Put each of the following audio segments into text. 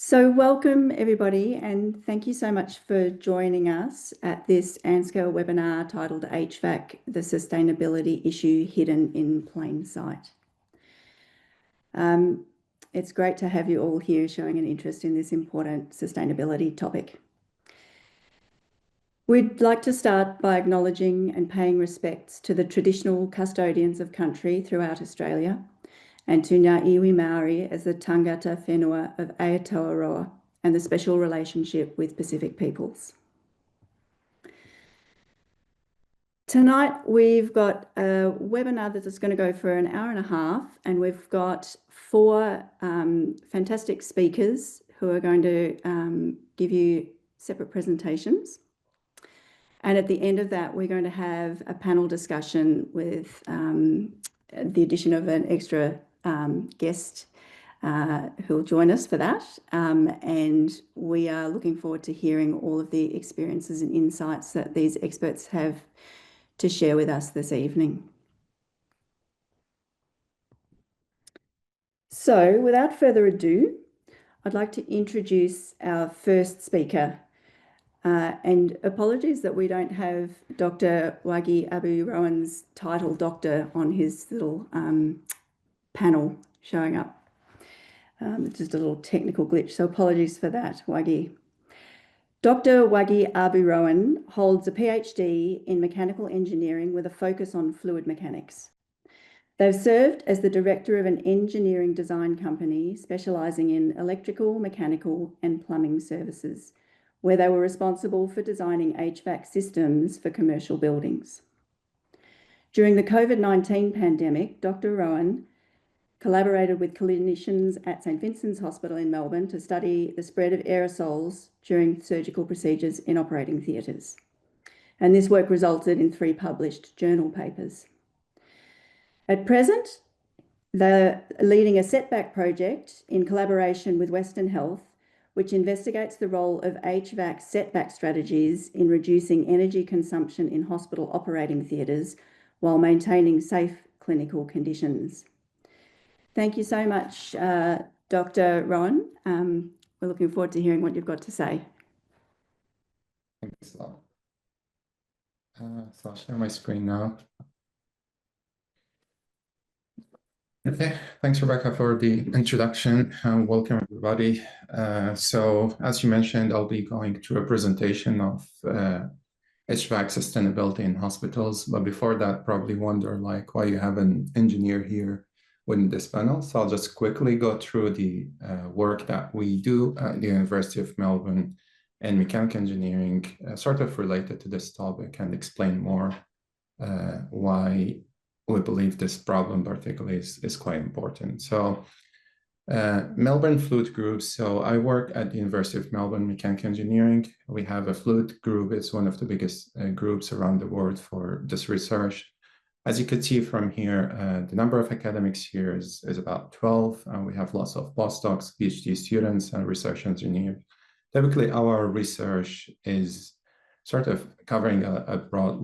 So welcome everybody, and thank you so much for joining us at this ANZCA webinar titled HVAC, the Sustainability Issue Hidden in Plain Sight. It's great to have you all here showing an interest in this important sustainability topic. We'd like to start by acknowledging and paying respects to the traditional custodians of country throughout Australia, and to Ngā iwi Māori as the tangata whenua of Aotearoa and the special relationship with Pacific peoples. Tonight we've got a webinar that is going to go for an hour and a half, and we've got four fantastic speakers who are going to give you separate presentations. And at the end of that, we're going to have a panel discussion with the addition of an extra guest who will join us for that. And we are looking forward to hearing all of the experiences and insights that these experts have to share with us this evening. So without further ado, I'd like to introduce our first speaker. And apologies that we don't have Dr Wagih Abu Rowin's title doctor on his little panel showing up. It's just a little technical glitch, so apologies for that, Wagih. Dr Wagih Abu Rowin holds a PhD in mechanical engineering with a focus on fluid mechanics. They've served as the director of an engineering design company specialising in electrical, mechanical and plumbing services, where they were responsible for designing HVAC systems for commercial buildings. During the COVID-19 pandemic, Dr Rowin collaborated with clinicians at St Vincent's Hospital in Melbourne to study the spread of aerosols during surgical procedures in operating theatres. And this work resulted in 3 published journal papers. At present, they're leading a setback project in collaboration with Western Health, which investigates the role of HVAC setback strategies in reducing energy consumption in hospital operating theatres while maintaining safe clinical conditions. Thank you so much, Dr Rowin. We're looking forward to hearing what you've got to say. Thanks a lot. So I'll share my screen now. Okay, thanks Rebecca for the introduction. Welcome everybody. So as you mentioned, I'll be going through a presentation of HVAC sustainability in hospitals. But before that, probably wonder like why you have an engineer here within this panel. So I'll just quickly go through the work that we do at the University of Melbourne in mechanical engineering, sort of related to this topic, and explain more why we believe this problem particularly is quite important. So Melbourne Fluid Group. So I work at the University of Melbourne Mechanical Engineering. We have a fluid group. It's one of the biggest groups around the world for this research. As you can see from here, the number of academics here is about 12. We have lots of postdocs, PhD students, and research engineers. Typically, our research is sort of covering a broad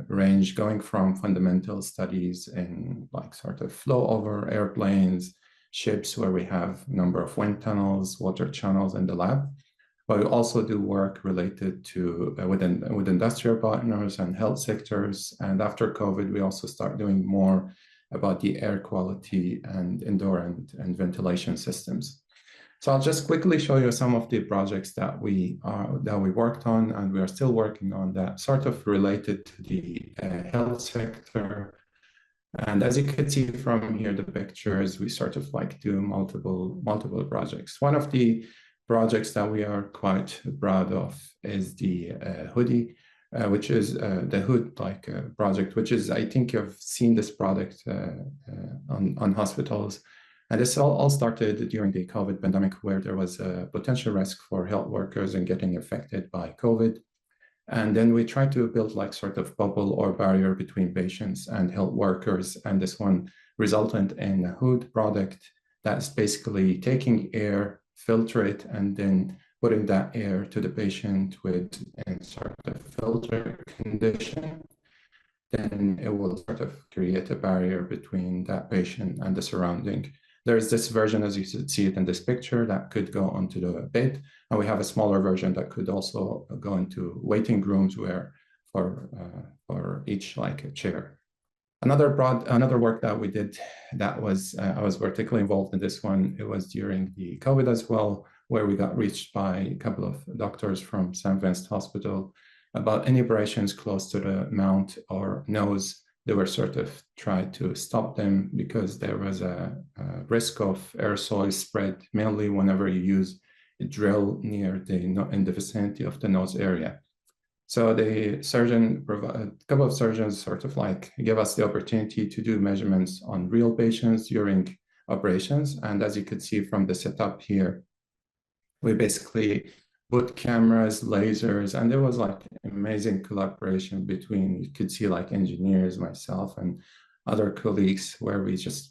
range, going from fundamental studies in sort of flow over airplanes, ships, where we have a number of wind tunnels, water channels in the lab. But we also do work related to with industrial partners and health sectors. And after COVID, we also start doing more about the air quality and indoor and ventilation systems. So I'll just quickly show you some of the projects that we worked on and we are still working on that sort of related to the health sector. And as you can see from here, the pictures, we sort of do multiple projects. One of the projects that we are quite proud of is the hoodie, which is the hood project, which is, I think you've seen this product on hospitals. And this all started during the COVID pandemic, where there was a potential risk for health workers in getting affected by COVID. And then we tried to build sort of bubble or barrier between patients and health workers. And this one resulted in a hood product that's basically taking air, filter it, and then putting that air to the patient with a sort of filter condition. Then it will sort of create a barrier between that patient and the surrounding. there's this version, as you see it in this picture, that could go onto the bed, and we have a smaller version that could also go into waiting rooms where for each like a chair. Another work that we did that was I was particularly involved in this one. It was during the COVID as well, where we got reached by a couple of doctors from St. Vincent Hospital about any abrasions close to the mouth or nose. They were sort of trying to stop them because there was a risk of aerosol spread, mainly whenever you use a drill near in the vicinity of the nose area. So the surgeon, a couple of surgeons sort of like give us the opportunity to do measurements on real patients during operations. And as you could see from the setup here, we basically put cameras, lasers, and there was like amazing collaboration between, you could see like engineers, myself, and other colleagues, where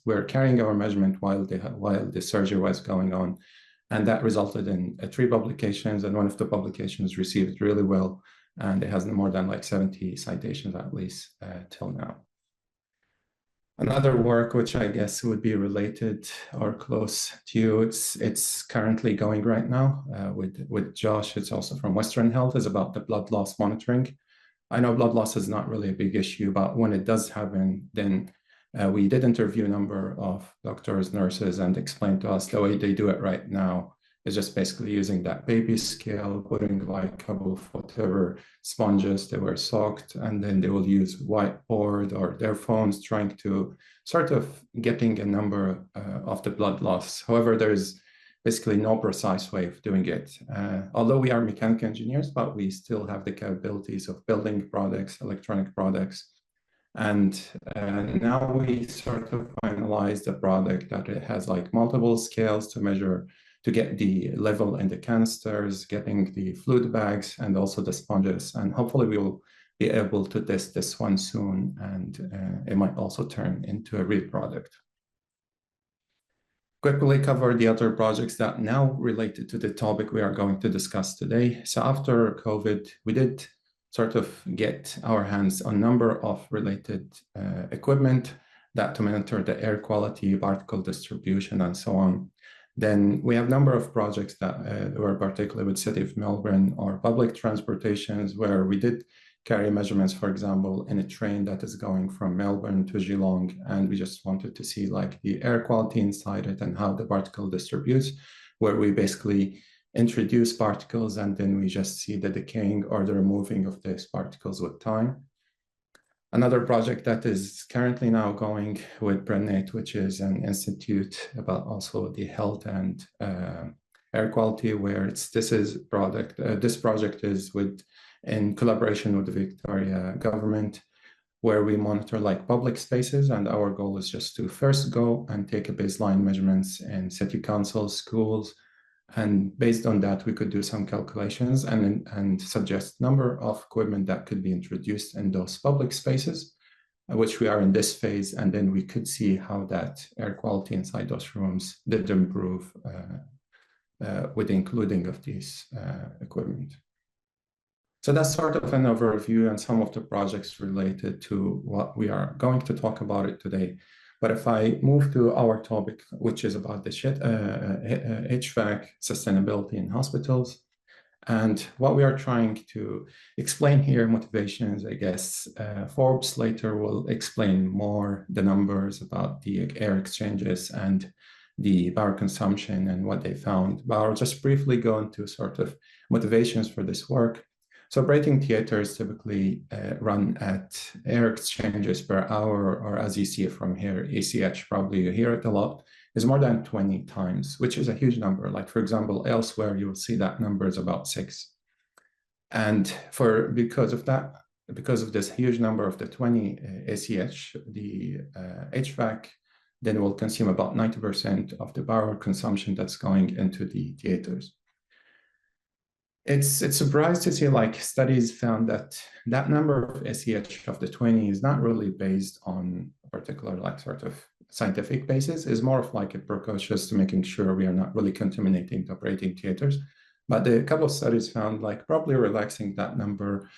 we're carrying our measurement while the surgery was going on. And that resulted in 3 publications, and one of the publications received really well. And it has more than like 70 citations at least till now. Another work, which I guess would be related or close to you, it's currently going right now with Josh. It's also from Western Health, is about the blood loss monitoring. I know blood loss is not really a big issue, but when it does happen, then we did interview a number of doctors, nurses, and explain to us the way they do it right now is just basically using that baby scale, putting like a couple of whatever sponges that were soaked, and then they will use whiteboard or their phones trying to sort of getting a number of the blood loss. However, there's basically no precise way of doing it. Although we are mechanical engineers, but we still have the capabilities of building products, electronic products. And now we sort of finalized a product that it has like multiple scales to measure, to get the level in the canisters, getting the fluid bags, and also the sponges. And hopefully we will be able to test this one soon, and it might also turn into a real product. Quickly cover the other projects that now related to the topic we are going to discuss today. So after COVID, we did sort of get our hands on a number of related equipment that to monitor the air quality, particle distribution, and so on. Then we have a number of projects that were particularly with City of Melbourne or public transportations, where we did carry measurements, for example, in a train that is going from Melbourne to Geelong, and we just wanted to see like the air quality inside it and how the particle distributes, where we basically introduce particles and then we just see the decaying or the removing of these particles with time. Another project that is currently now going with Brennate, which is an institute about also the health and air quality, where this project is in collaboration with the Victoria government, where we monitor like public spaces, and our goal is just to first go and take a baseline measurements in city councils, schools, and based on that, we could do some calculations and suggest number of equipment that could be introduced in those public spaces, which we are in this phase. And then we could see how that air quality inside those rooms did improve with the including of these equipment. So that's sort of an overview and some of the projects related to what we are going to talk about it today. But if I move to our topic, which is about the HVAC sustainability in hospitals, and what we are trying to explain here, motivations, I guess, Forbes later will explain more the numbers about the air exchanges and the power consumption and what they found. But I'll just briefly go into sort of motivations for this work. So operating theaters typically run at air exchanges per hour, or as you see it from here, ACH, probably you hear it a lot, is more than 20 times, which is a huge number. Like, for example, elsewhere, you will see that number is about 6. And because of this huge number of the 20 ACH, the HVAC then will consume about 90% of the power consumption that's going into the theaters. It's surprised to see like studies found that number of SEH of the 20 is not really based on a particular like sort of scientific basis. It's more of like a precautions to making sure we are not really contaminating the operating theaters. But a couple of studies found like probably relaxing that number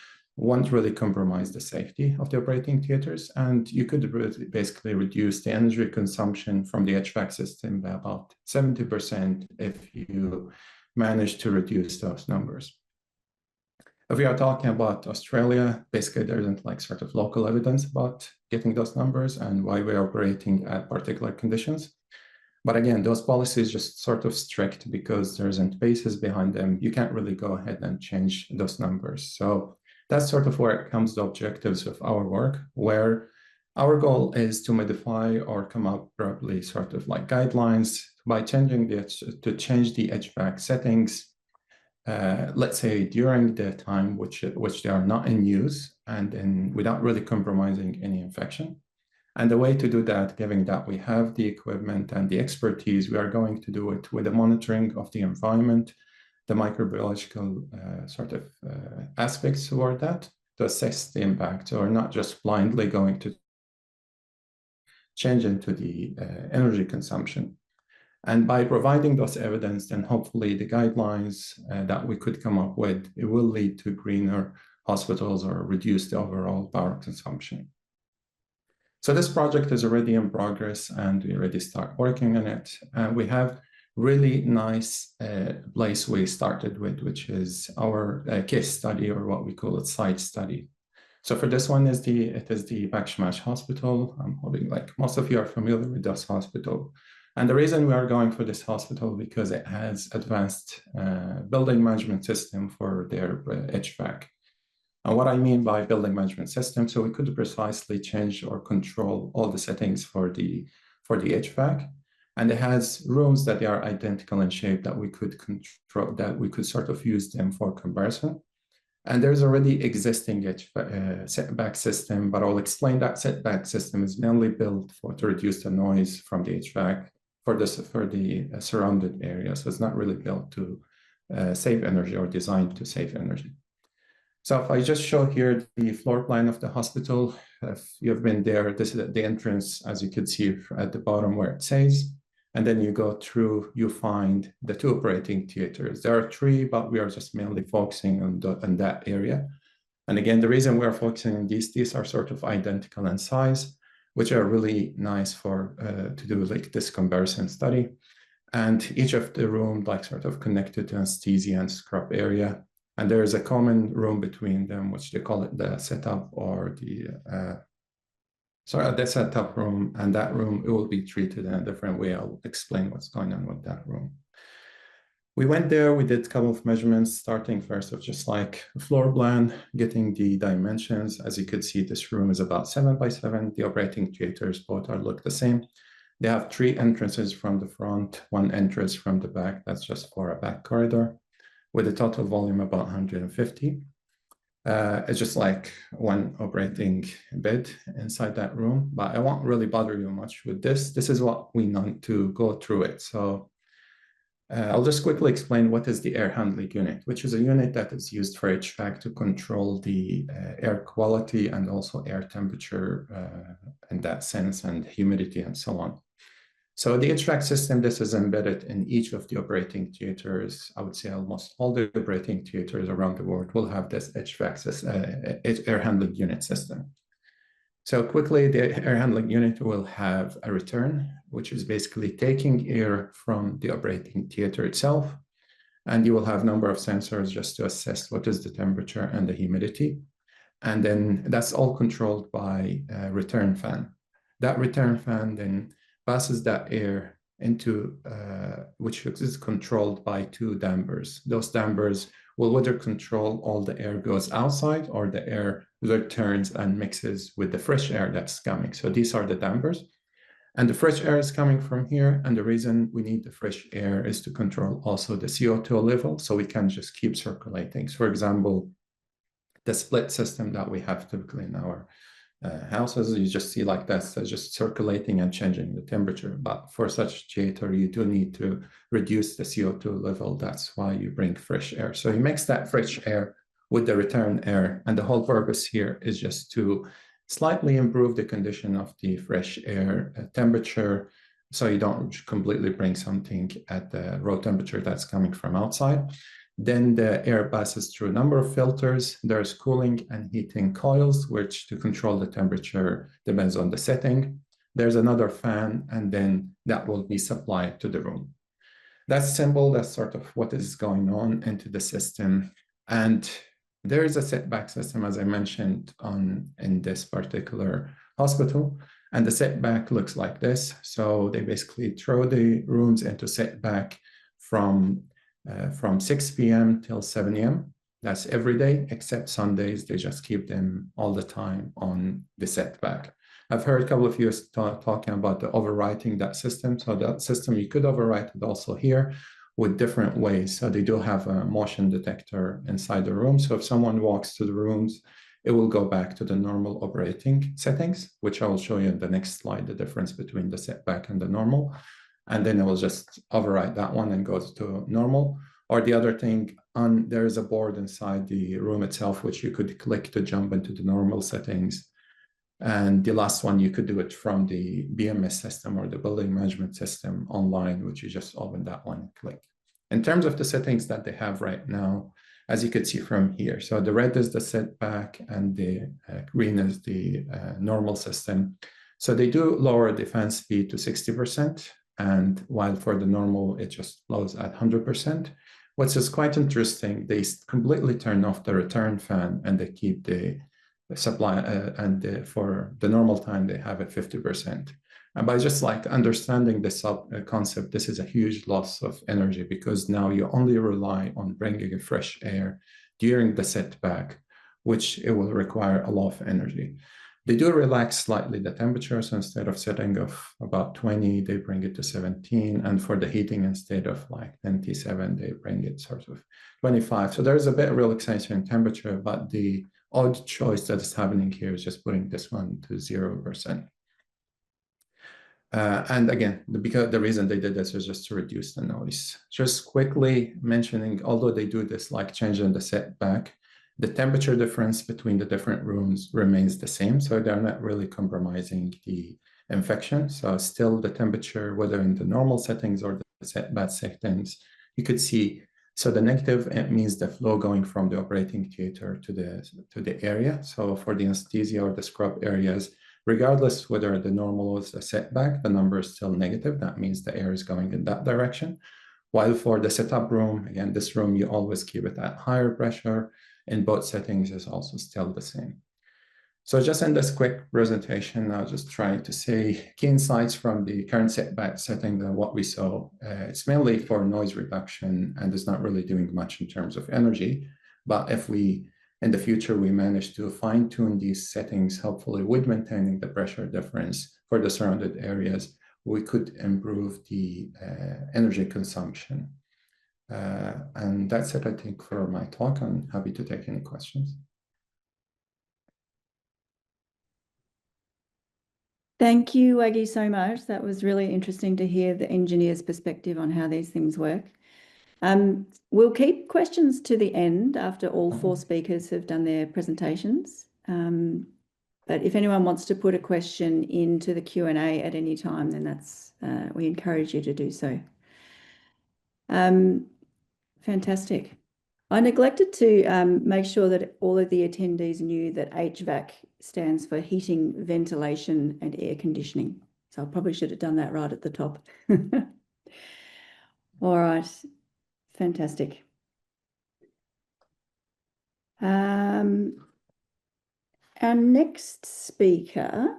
won't really compromise the safety of the operating theaters. And you could basically reduce the energy consumption from the HVAC system by about 70% if you manage to reduce those numbers. If we are talking about Australia, basically there isn't like sort of local evidence about getting those numbers and why we're operating at particular conditions. But again, those policies just sort of strict because there isn't basis behind them. You can't really go ahead and change those numbers. So that's sort of where it comes to objectives of our work, where our goal is to modify or come up probably sort of like guidelines by changing to change the HVAC settings, let's say during the time which they are not in use and then without really compromising any infection. And the way to do that, given that we have the equipment and the expertise, we are going to do it with the monitoring of the environment, the microbiological aspects toward that to assess the impact. So we're not just blindly going to change into the energy consumption. And by providing those evidence, then hopefully the guidelines that we could come up with, it will lead to greener hospitals or reduce the overall power consumption. So this project is already in progress and we already start working on it. We have really nice place we started with, which is our case study, or what we call a site study. So for this one, it is the Bakshmash Hospital. I'm hoping like most of you are familiar with this hospital. And the reason we are going for this hospital because it has advanced building management system for their HVAC. And what I mean by building management system, so we could precisely change or control all the settings for the HVAC. And it has rooms that they are identical in shape that we could control, that we could sort of use them for comparison. And there's already existing setback system, but I'll explain that setback system is mainly built to reduce the noise from the HVAC for the surrounded area. So it's not really built to save energy or designed to save energy. So if I just show here the floor plan of the hospital, if you've been there, this is the entrance, as you can see at the bottom where it says, and then you go through, you find the two operating theaters. There are three, but we are just mainly focusing on that area. And again, the reason we're focusing on these are sort of identical in size, which are really nice for to do like this comparison study. And each of the room like sort of connected to anesthesia and scrub area. And there is a common room between them, which they call it the setup or the setup room. And that room, it will be treated in a different way. I'll explain what's going on with that room. We went there, we did a couple of measurements, starting first of just like a floor plan, getting the dimensions. As you could see, this room is about 7 by 7. The operating theaters both look the same. They have 3 entrances from the front, 1 entrance from the back. That's just for a back corridor, with a total volume about 150. It's just like one operating bed inside that room, but I won't really bother you much with this. This is what we need to go through it. So I'll just quickly explain what is the air handling unit, which is a unit that is used for HVAC to control the air quality and also air temperature in that sense, and humidity and so on. So the HVAC system, this is embedded in each of the operating theaters. I would say almost all the operating theaters around the world will have this HVAC system, air handling unit system. So quickly, the air handling unit will have a return, which is basically taking air from the operating theater itself. And you will have a number of sensors just to assess what is the temperature and the humidity. And then that's all controlled by a return fan. That return fan then passes that air into, which is controlled by 2 dampers. Those dampers will either control all the air goes outside or the air returns and mixes with the fresh air that's coming. So these are the dampers. And the fresh air is coming from here. And the reason we need the fresh air is to control also the CO2 level, so we can just keep circulating. So for example, the split system that we have typically in our houses, you just see like that, so just circulating and changing the temperature. But for such theater, you do need to reduce the CO2 level. That's why you bring fresh air. So you mix that fresh air with the return air. And the whole purpose here is just to slightly improve the condition of the fresh air temperature, so you don't completely bring something at the raw temperature that's coming from outside. Then the air passes through a number of filters. There's cooling and heating coils, which to control the temperature depends on the setting. There's another fan, and then that will be supplied to the room. That's simple. That's sort of what is going on into the system. And there is a setback system, as I mentioned, in this particular hospital. And the setback looks like this. So they basically throw the rooms into setback from 6 p.m. till 7 a.m. That's every day, except Sundays. They just keep them all the time on the setback. I've heard a couple of you talking about the overwriting that system. So that system, you could overwrite it also here with different ways. So they do have a motion detector inside the room. So if someone walks to the rooms, it will go back to the normal operating settings, which I will show you in the next slide, the difference between the setback and the normal. And then it will just overwrite that one and goes to normal. Or the other thing, there is a board inside the room itself, which you could click to jump into the normal settings. And the last one, you could do it from the BMS system or the building management system online, which you just open that one and click. In terms of the settings that they have right now, as you could see from here, so the red is the setback and the green is the normal system. So they do lower the fan speed to 60%, and while for the normal, it just blows at 100%. What's just quite interesting, they completely turn off the return fan and they keep the supply, and for the normal time, they have it 50%. And by just like understanding this concept, this is a huge loss of energy because now you only rely on bringing fresh air during the setback, which it will require a lot of energy. They do relax slightly the temperature. So instead of setting of about 20, they bring it to 17. And for the heating, instead of like 27, they bring it sort of 25. So there's a bit of relaxation in temperature, but the odd choice that is happening here is just putting this one to 0%. And again, because the reason they did this is just to reduce the noise. Just quickly mentioning, although they do this like changing the setback, the temperature difference between the different rooms remains the same. So they're not really compromising the infection. So still the temperature, whether in the normal settings or the setback settings, you could see. So the negative, it means the flow going from the operating theater to the area. So for the anesthesia or the scrub areas, regardless whether the normal is a setback, the number is still negative. That means the air is going in that direction. While for the setup room, again, this room, you always keep it at higher pressure. In both settings is also still the same. So just in this quick presentation, I'll just try to say key insights from the current setback setting than what we saw. It's mainly for noise reduction and is not really doing much in terms of energy. But if we, in the future, we manage to fine tune these settings, hopefully with maintaining the pressure difference for the surrounded areas, we could improve the energy consumption. And that's it, I think, for my talk. I'm happy to take any questions. Thank you, Wagih, so much. That was really interesting to hear the engineer's perspective on how these things work. We'll keep questions to the end after all four speakers have done their presentations. But if anyone wants to put a question into the Q&A at any time, then that's we encourage you to do so. Fantastic. I neglected to make sure that all of the attendees knew that HVAC stands for heating, ventilation, and air conditioning. So I probably should have done that right at the top. All right, fantastic. Our next speaker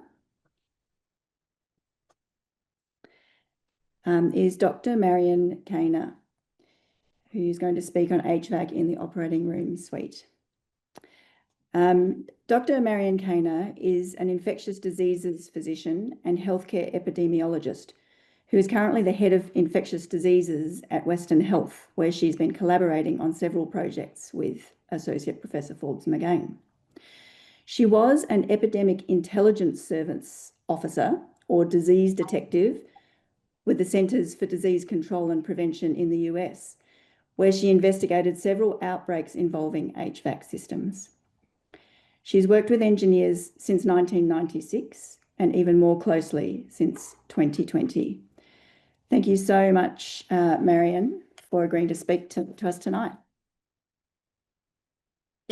is Dr. Marion Kainer, who's going to speak on HVAC in the operating room suite. Dr. Marion Kainer is an infectious diseases physician and healthcare epidemiologist who is currently the head of infectious diseases at Western Health, where she's been collaborating on several projects with Associate Professor Forbes McGain. She was an epidemic intelligence service officer or disease detective with the Centers for Disease Control and Prevention in the US, where she investigated several outbreaks involving HVAC systems. She's worked with engineers since 1996 and even more closely since 2020. Thank you so much, Marion, for agreeing to speak to us tonight.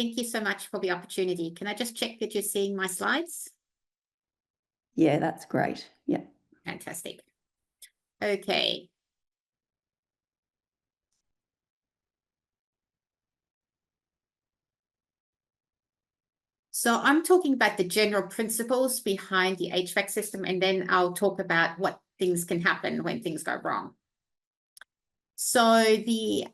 Thank you so much for the opportunity. Can I just check that you're seeing my slides? Yeah, that's great. Yeah. Fantastic. Okay. So I'm talking about the general principles behind the HVAC system, and then I'll talk about what things can happen when things go wrong. So the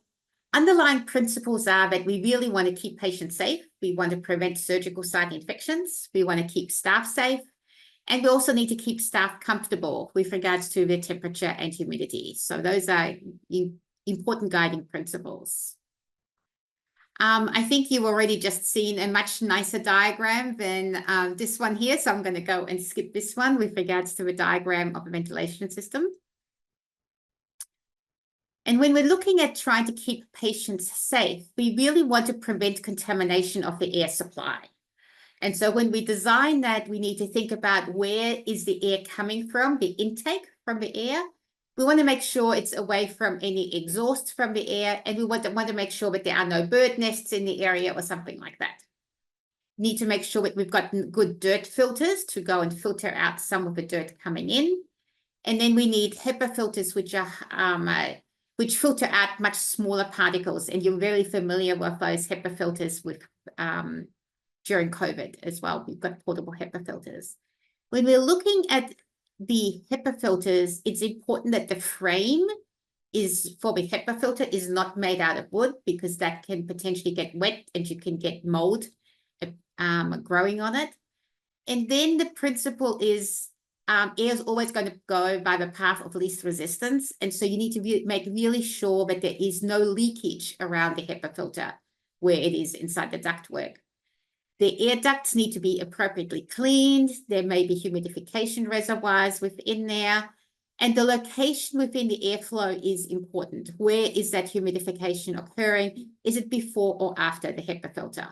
underlying principles are that we really want to keep patients safe. We want to prevent surgical site infections. We want to keep staff safe. And we also need to keep staff comfortable with regards to their temperature and humidity. So those are important guiding principles. I think you've already just seen a much nicer diagram than this one here. So I'm going to go and skip this one with regards to a diagram of a ventilation system. And when we're looking at trying to keep patients safe, we really want to prevent contamination of the air supply. And so when we design that, we need to think about where is the air coming from, the intake from the air. We want to make sure it's away from any exhaust from the air, and we want to make sure that there are no bird nests in the area or something like that. Need to make sure that we've got good dirt filters to go and filter out some of the dirt coming in. And then we need HEPA filters, which filter out much smaller particles. And you're very familiar with those HEPA filters with during COVID as well. We've got portable HEPA filters. When we're looking at the HEPA filters, it's important that the frame for the HEPA filter is not made out of wood, because that can potentially get wet and you can get mold growing on it. And then the principle is air is always going to go by the path of least resistance. And so you need to make really sure that there is no leakage around the HEPA filter where it is inside the ductwork. The air ducts need to be appropriately cleaned. There may be humidification reservoirs within there. And the location within the airflow is important. Where is that humidification occurring? Is it before or after the HEPA filter?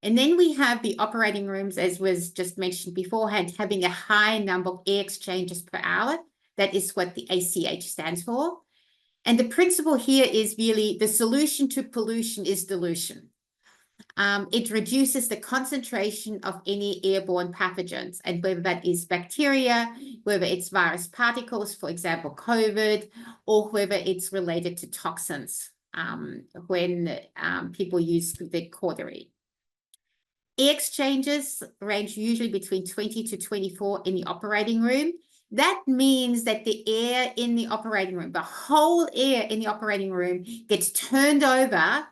And then we have the operating rooms, as was just mentioned beforehand, having a high number of air exchanges per hour. That is what the ACH stands for. And the principle here is really the solution to pollution is dilution. It reduces the concentration of any airborne pathogens, and whether that is bacteria, whether it's virus particles, for example, COVID, or whether it's related to toxins when people use the cautery. Air exchanges range usually between 20 to 24 in the operating room. That means that the air in the operating room, the whole air in the operating room, gets turned over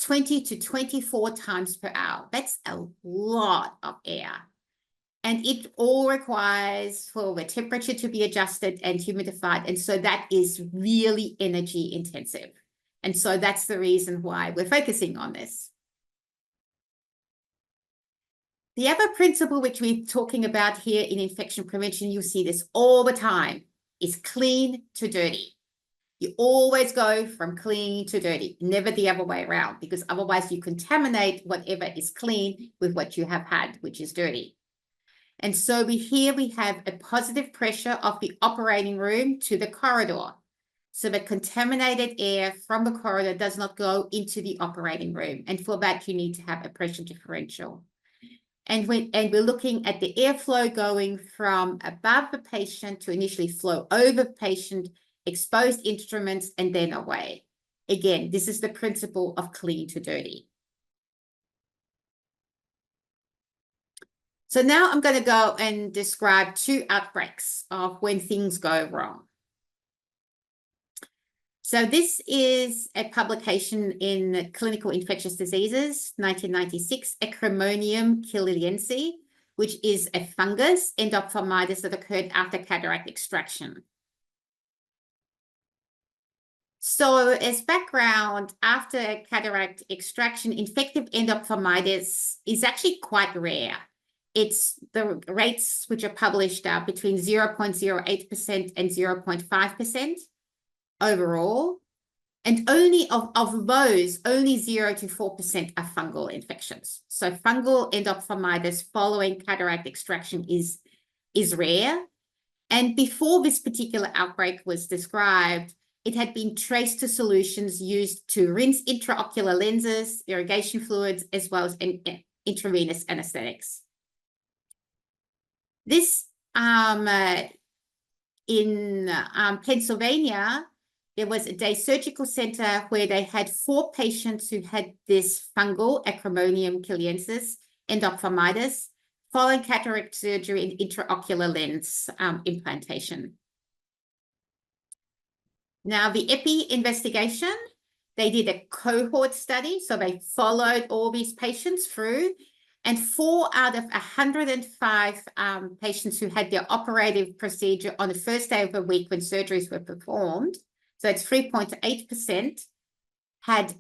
20 to 24 times per hour. That's a lot of air. And it all requires for the temperature to be adjusted and humidified. And so that is really energy intensive. And so that's the reason why we're focusing on this. The other principle which we're talking about here in infection prevention, you see this all the time, is clean to dirty. You always go from clean to dirty, never the other way around, because otherwise you contaminate whatever is clean with what you have had, which is dirty. And so here we have a positive pressure of the operating room to the corridor. So the contaminated air from the corridor does not go into the operating room. And for that, you need to have a pressure differential. And we're looking at the airflow going from above the patient to initially flow over the patient, exposed instruments, and then away. Again, this is the principle of clean to dirty. So now I'm going to go and describe 2 outbreaks of when things go wrong. So this is a publication in Clinical Infectious Diseases, 1996, Acremonium killiliense, which is a fungus endophthalmitis that occurred after cataract extraction. So as background, after cataract extraction, infective endophthalmitis is actually quite rare. It's the rates which are published are between 0.08% and 0.5%. Overall, and only of those, only 0 to 4% are fungal infections. So fungal endophthalmitis following cataract extraction is rare. And before this particular outbreak was described, it had been traced to solutions used to rinse intraocular lenses, irrigation fluids, as well as intravenous anesthetics. This in Pennsylvania, there was a day surgical center where they had 4 patients who had this fungal Acremonium chiliensis endophthalmitis following cataract surgery and intraocular lens implantation. Now, the EPI investigation, they did a cohort study. So they followed all these patients through, and 4 out of 105 patients who had their operative procedure on the first day of the week when surgeries were performed, so it's 3.8%, had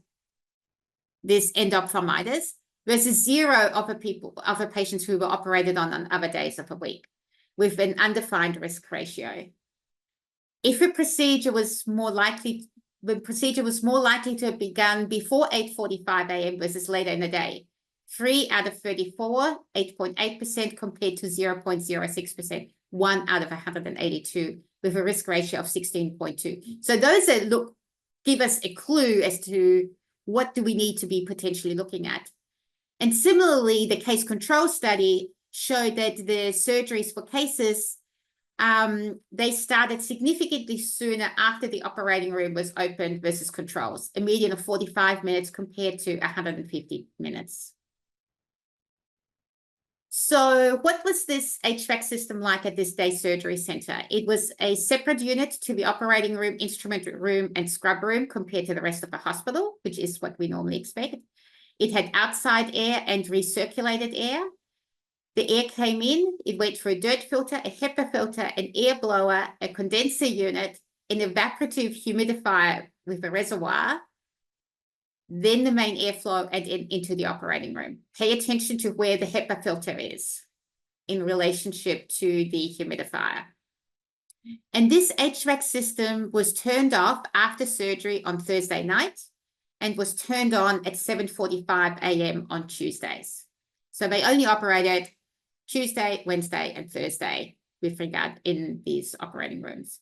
this endophthalmitis, versus 0 of the patients who were operated on other days of the week, with an undefined risk ratio. If a procedure was more likely, the procedure was more likely to have begun before 8:45 a.m. versus later in the day, 3 out of 34, 8.8% compared to 0.06%, 1 out of 182, with a risk ratio of 16.2. So those that give us a clue as to what do we need to be potentially looking at. And similarly, the case control study showed that the surgeries for cases, they started significantly sooner after the operating room was opened versus controls, a median of 45 minutes compared to 150 minutes. So what was this HVAC system like at this day surgery center? It was a separate unit to the operating room, instrument room, and scrub room compared to the rest of the hospital, which is what we normally expect. It had outside air and recirculated air. The air came in, it went through a dirt filter, a HEPA filter, an air blower, a condenser unit, an evaporative humidifier with a reservoir, then the main airflow and into the operating room. Pay attention to where the HEPA filter is in relationship to the humidifier. And this HVAC system was turned off after surgery on Thursday night and was turned on at 7:45 a.m. on Tuesdays. So they only operated Tuesday, Wednesday, and Thursday with regard in these operating rooms.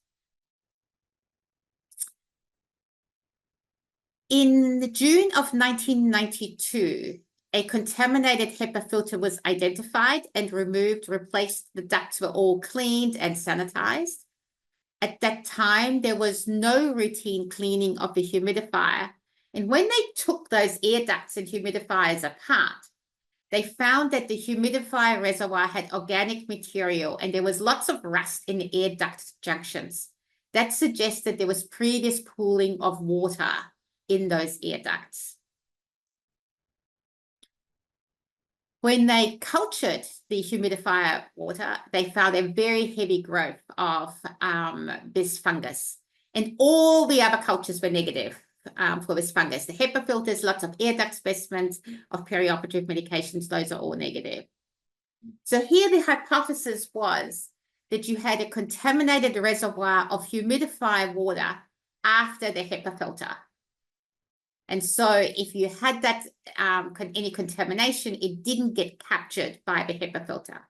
In June of 1992, a contaminated HEPA filter was identified and removed, replaced. The ducts were all cleaned and sanitized. At that time, there was no routine cleaning of the humidifier. And when they took those air ducts and humidifiers apart, they found that the humidifier reservoir had organic material and there was lots of rust in the air duct junctions. That suggested there was previous pooling of water in those air ducts. When they cultured the humidifier water, they found a very heavy growth of this fungus. And all the other cultures were negative for this fungus. The HEPA filters, lots of air duct specimens of perioperative medications, those are all negative. So here the hypothesis was that you had a contaminated reservoir of humidified water after the HEPA filter. And so if you had that any contamination, it didn't get captured by the HEPA filter.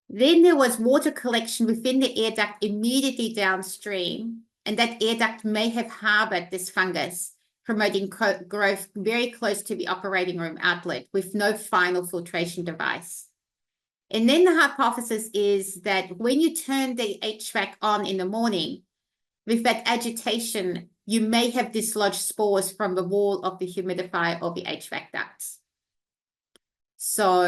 Then there was water collection within the air duct immediately downstream, and that air duct may have harbored this fungus, promoting growth very close to the operating room outlet with no final filtration device. And then the hypothesis is that when you turn the HVAC on in the morning, with that agitation, you may have dislodged spores from the wall of the humidifier or the HVAC ducts. So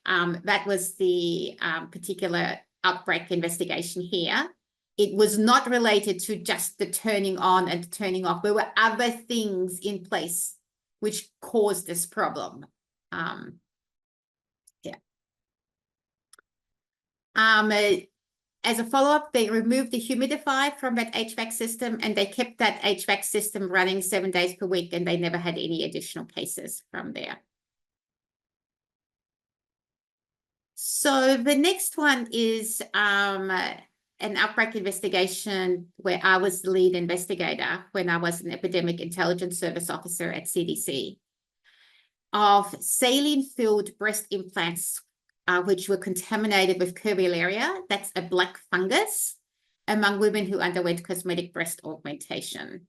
that was the particular outbreak investigation here. It was not related to just the turning on and turning off. There were other things in place which caused this problem. As a follow-up, they removed the humidifier from that HVAC system and they kept that HVAC system running 7 days per week, and they never had any additional cases from there. So the next one is an outbreak investigation where I was the lead investigator when I was an epidemic intelligence service officer at CDC, of saline-filled breast implants which were contaminated with curvularia. That's a black fungus among women who underwent cosmetic breast augmentation.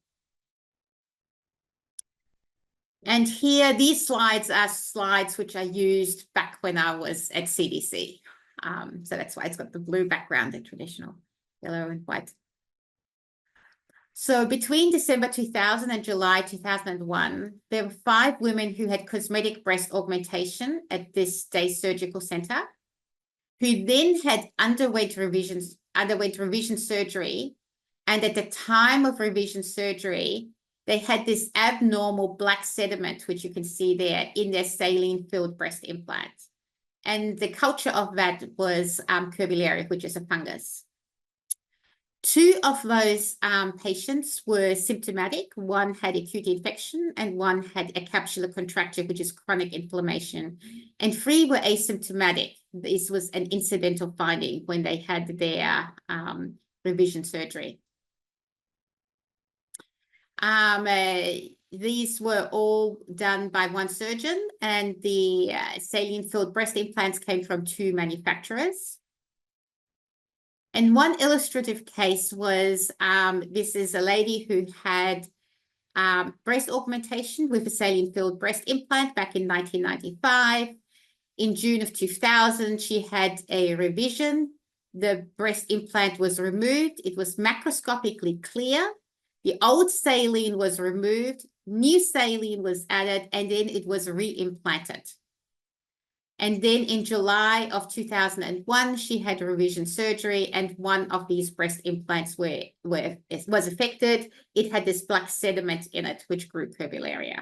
And here, these slides are slides which I used back when I was at CDC. So that's why it's got the blue background, the traditional yellow and white. So between December 2000 and July 2001, there were 5 women who had cosmetic breast augmentation at this day surgical center, who then had underwent revision surgery. And at the time of revision surgery, they had this abnormal black sediment, which you can see there in their saline-filled breast implant. And the culture of that was Curbularia, which is a fungus. 2 of those patients were symptomatic. One had acute infection and one had a capsular contracture, which is chronic inflammation. And 3 were asymptomatic. This was an incidental finding when they had their revision surgery. These were all done by one surgeon, and the saline-filled breast implants came from 2 manufacturers. And one illustrative case was, this is a lady who had breast augmentation with a saline-filled breast implant back in 1995. In June of 2000, she had a revision. The breast implant was removed. It was macroscopically clear. The old saline was removed, new saline was added, and then it was re-implanted. And then in July of 2001, she had revision surgery, and one of these breast implants was affected. It had this black sediment in it, which grew Curbularia.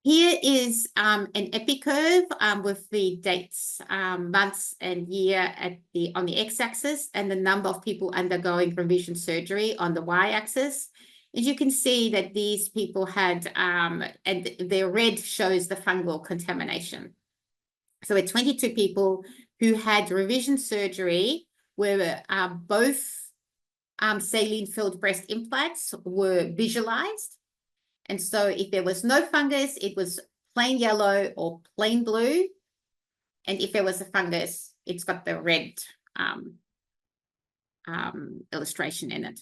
Here is an epicurve with the dates, months and year on the x-axis, and the number of people undergoing revision surgery on the y-axis. As you can see that these people had, and the red shows the fungal contamination. So at 22 people who had revision surgery, where both saline-filled breast implants were visualized. And so if there was no fungus, it was plain yellow or plain blue. And if there was a fungus, it's got the red illustration in it.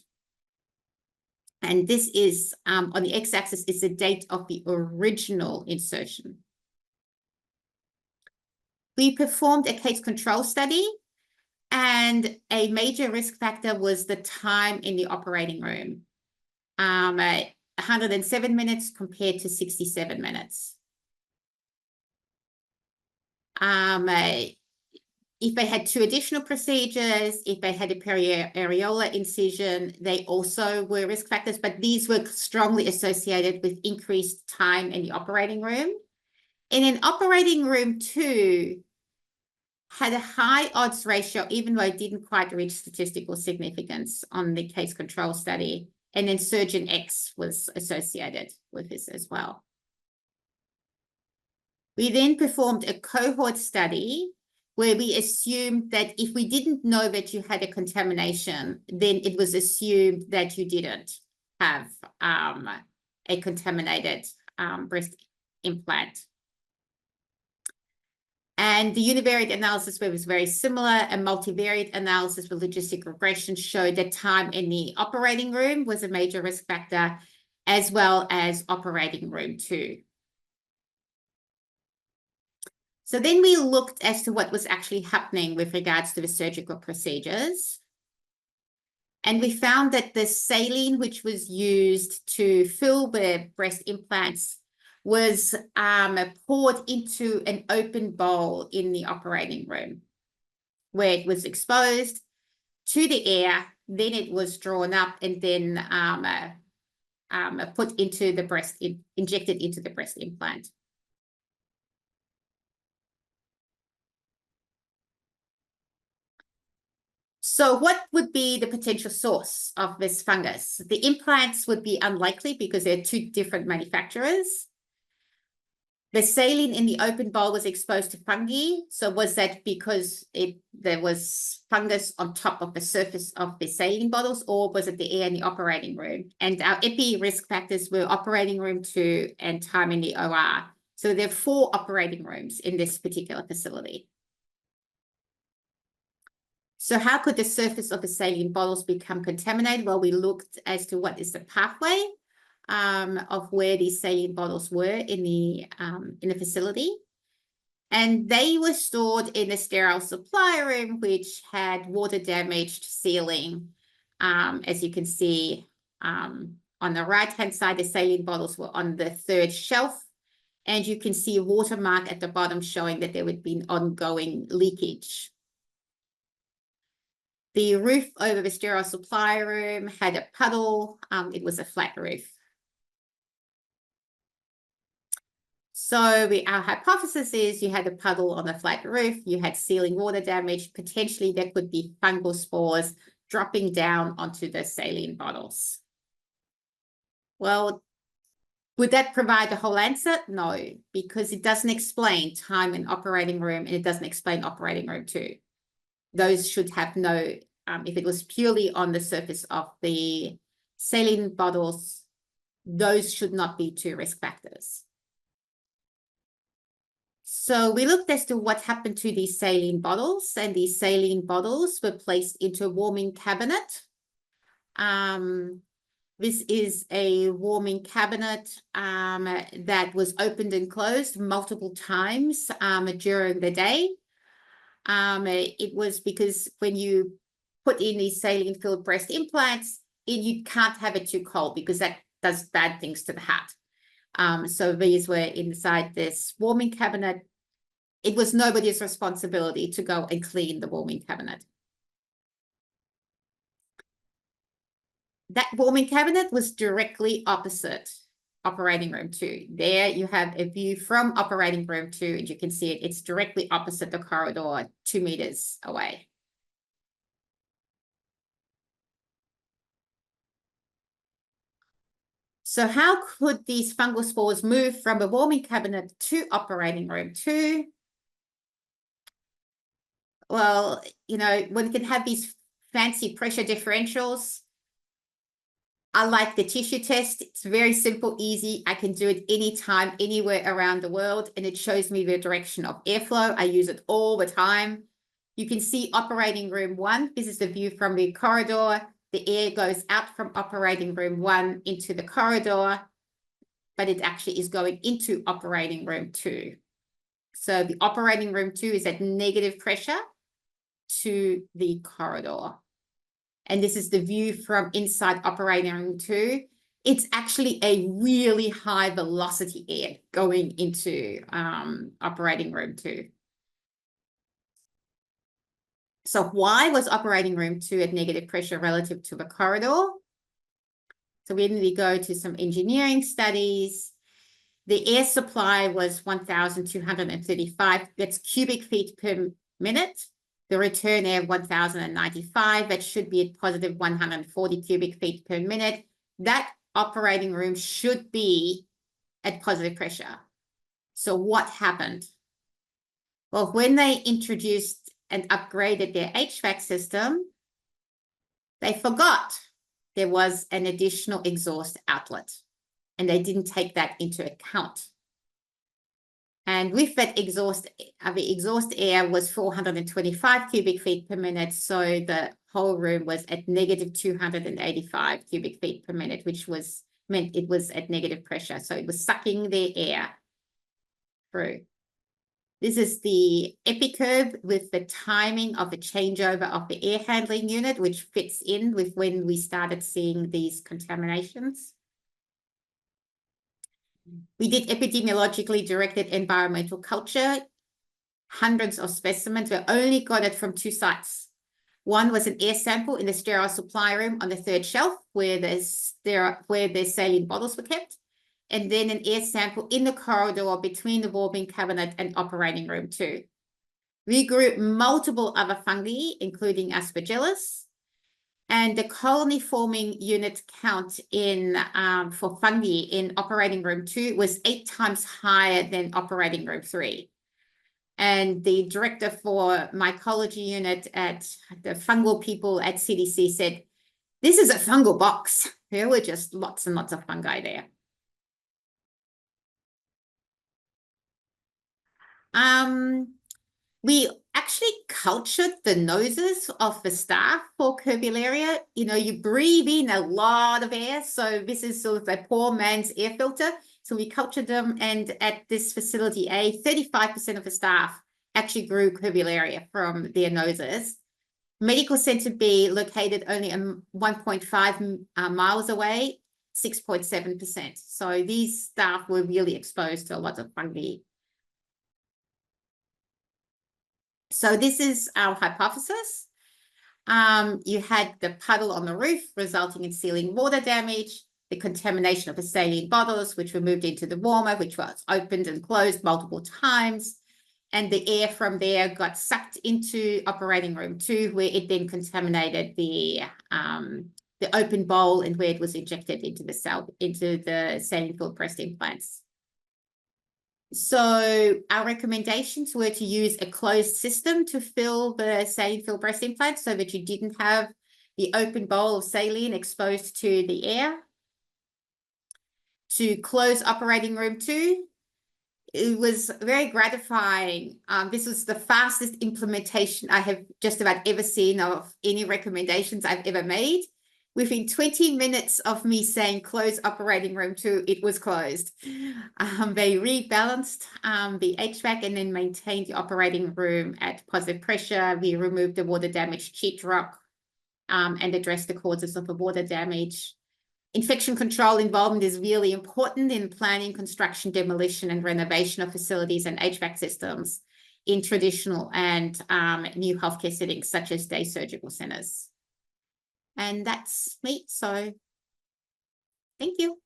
And this is, on the x-axis, is the date of the original insertion. We performed a case control study, and a major risk factor was the time in the operating room. 107 minutes compared to 67 minutes. If they had 2 additional procedures, if they had a perioreolar incision, they also were risk factors, but these were strongly associated with increased time in the operating room. And in operating room 2, had a high odds ratio, even though it didn't quite reach statistical significance on the case control study. And then surgeon X was associated with this as well. We then performed a cohort study where we assumed that if we didn't know that you had a contamination, then it was assumed that you didn't have a contaminated breast implant. And the univariate analysis was very similar. A multivariate analysis with logistic regression showed that time in the operating room was a major risk factor, as well as operating room 2. So then we looked as to what was actually happening with regards to the surgical procedures. And we found that the saline which was used to fill the breast implants was poured into an open bowl in the operating room, where it was exposed to the air, then it was drawn up and then put into the breast, injected into the breast implant. So what would be the potential source of this fungus? The implants would be unlikely because they're 2 different manufacturers. The saline in the open bowl was exposed to fungi. So was that because there was fungus on top of the surface of the saline bottles, or was it the air in the operating room? And our epi risk factors were operating room 2 and time in the OR. So there are 4 operating rooms in this particular facility. So how could the surface of the saline bottles become contaminated? Well, we looked as to what is the pathway of where these saline bottles were in the facility. And they were stored in a sterile supply room, which had water-damaged ceiling. As you can see on the right-hand side, the saline bottles were on the third shelf. And you can see a watermark at the bottom showing that there would be ongoing leakage. The roof over the sterile supply room had a puddle. It was a flat roof. So our hypothesis is you had a puddle on a flat roof, you had ceiling water damage, potentially there could be fungal spores dropping down onto the saline bottles. Well, would that provide the whole answer? No, because it doesn't explain time in operating room and it doesn't explain operating room 2. Those should have no, if it was purely on the surface of the saline bottles, those should not be 2 risk factors. So we looked as to what happened to these saline bottles, and these saline bottles were placed into a warming cabinet. This is a warming cabinet that was opened and closed multiple times during the day. It was because when you put in these saline-filled breast implants, you can't have it too cold because that does bad things to the heart. So these were inside this warming cabinet. It was nobody's responsibility to go and clean the warming cabinet. That warming cabinet was directly opposite operating room 2. There you have a view from operating room 2, and you can see it. It's directly opposite the corridor, 2 meters away. So how could these fungal spores move from a warming cabinet to operating room 2? Well, you know, one can have these fancy pressure differentials. I like the tissue test. It's very simple, easy. I can do it anytime, anywhere around the world, and it shows me the direction of airflow. I use it all the time. You can see operating room 1. This is the view from the corridor. The air goes out from operating room 1 into the corridor, but it actually is going into operating room 2. So the operating room 2 is at negative pressure to the corridor. And this is the view from inside operating room 2. It's actually a really high velocity air going into operating room 2. So why was operating room 2 at negative pressure relative to the corridor? So when we go to some engineering studies, the air supply was 1,235, that's cubic feet per minute. The return air 1,095, that should be at positive 140 cubic feet per minute. That operating room should be at positive pressure. So what happened? Well, when they introduced and upgraded their HVAC system, they forgot there was an additional exhaust outlet, and they didn't take that into account. And with that exhaust, the exhaust air was 425 cubic feet per minute. So the whole room was at negative 285 cubic feet per minute, which meant it was at negative pressure. So it was sucking the air through. This is the epicurve with the timing of the changeover of the air handling unit, which fits in with when we started seeing these contaminations. We did epidemiologically directed environmental culture, hundreds of specimens. We only got it from 2 sites. One was an air sample in the sterile supply room on the 3rd shelf where the saline bottles were kept, and then an air sample in the corridor between the warming cabinet and operating room 2. We grew multiple other fungi, including Aspergillus, and the colony forming unit count for fungi in operating room 2 was 8 times higher than operating room 3. And the director for mycology unit at the fungal people at CDC said, this is a fungal box. There were just lots and lots of fungi there. We actually cultured the noses of the staff for curvularia. You breathe in a lot of air. So this is sort of a poor man's air filter. So we cultured them. And at this facility A, 35% of the staff actually grew curvularia from their noses. Medical Centre B, located only 1.5 miles away, 6.7%. So these staff were really exposed to a lot of fungi. So this is our hypothesis. You had the puddle on the roof resulting in ceiling water damage, the contamination of the saline bottles, which were moved into the warmer, which was opened and closed multiple times. And the air from there got sucked into operating room 2, where it then contaminated the open bowl and where it was injected into the saline-filled breast implants. So our recommendations were to use a closed system to fill the saline-filled breast implants so that you didn't have the open bowl of saline exposed to the air. To close operating room 2. It was very gratifying. This was the fastest implementation I have just about ever seen of any recommendations I've ever made. Within 20 minutes of me saying close operating room 2, it was closed. They rebalanced the HVAC and then maintained the operating room at positive pressure. We removed the water damage sheetrock and addressed the causes of the water damage. Infection control involvement is really important in planning, construction, demolition, and renovation of facilities and HVAC systems in traditional and new healthcare settings, such as day surgical centres. And that's me. So thank you.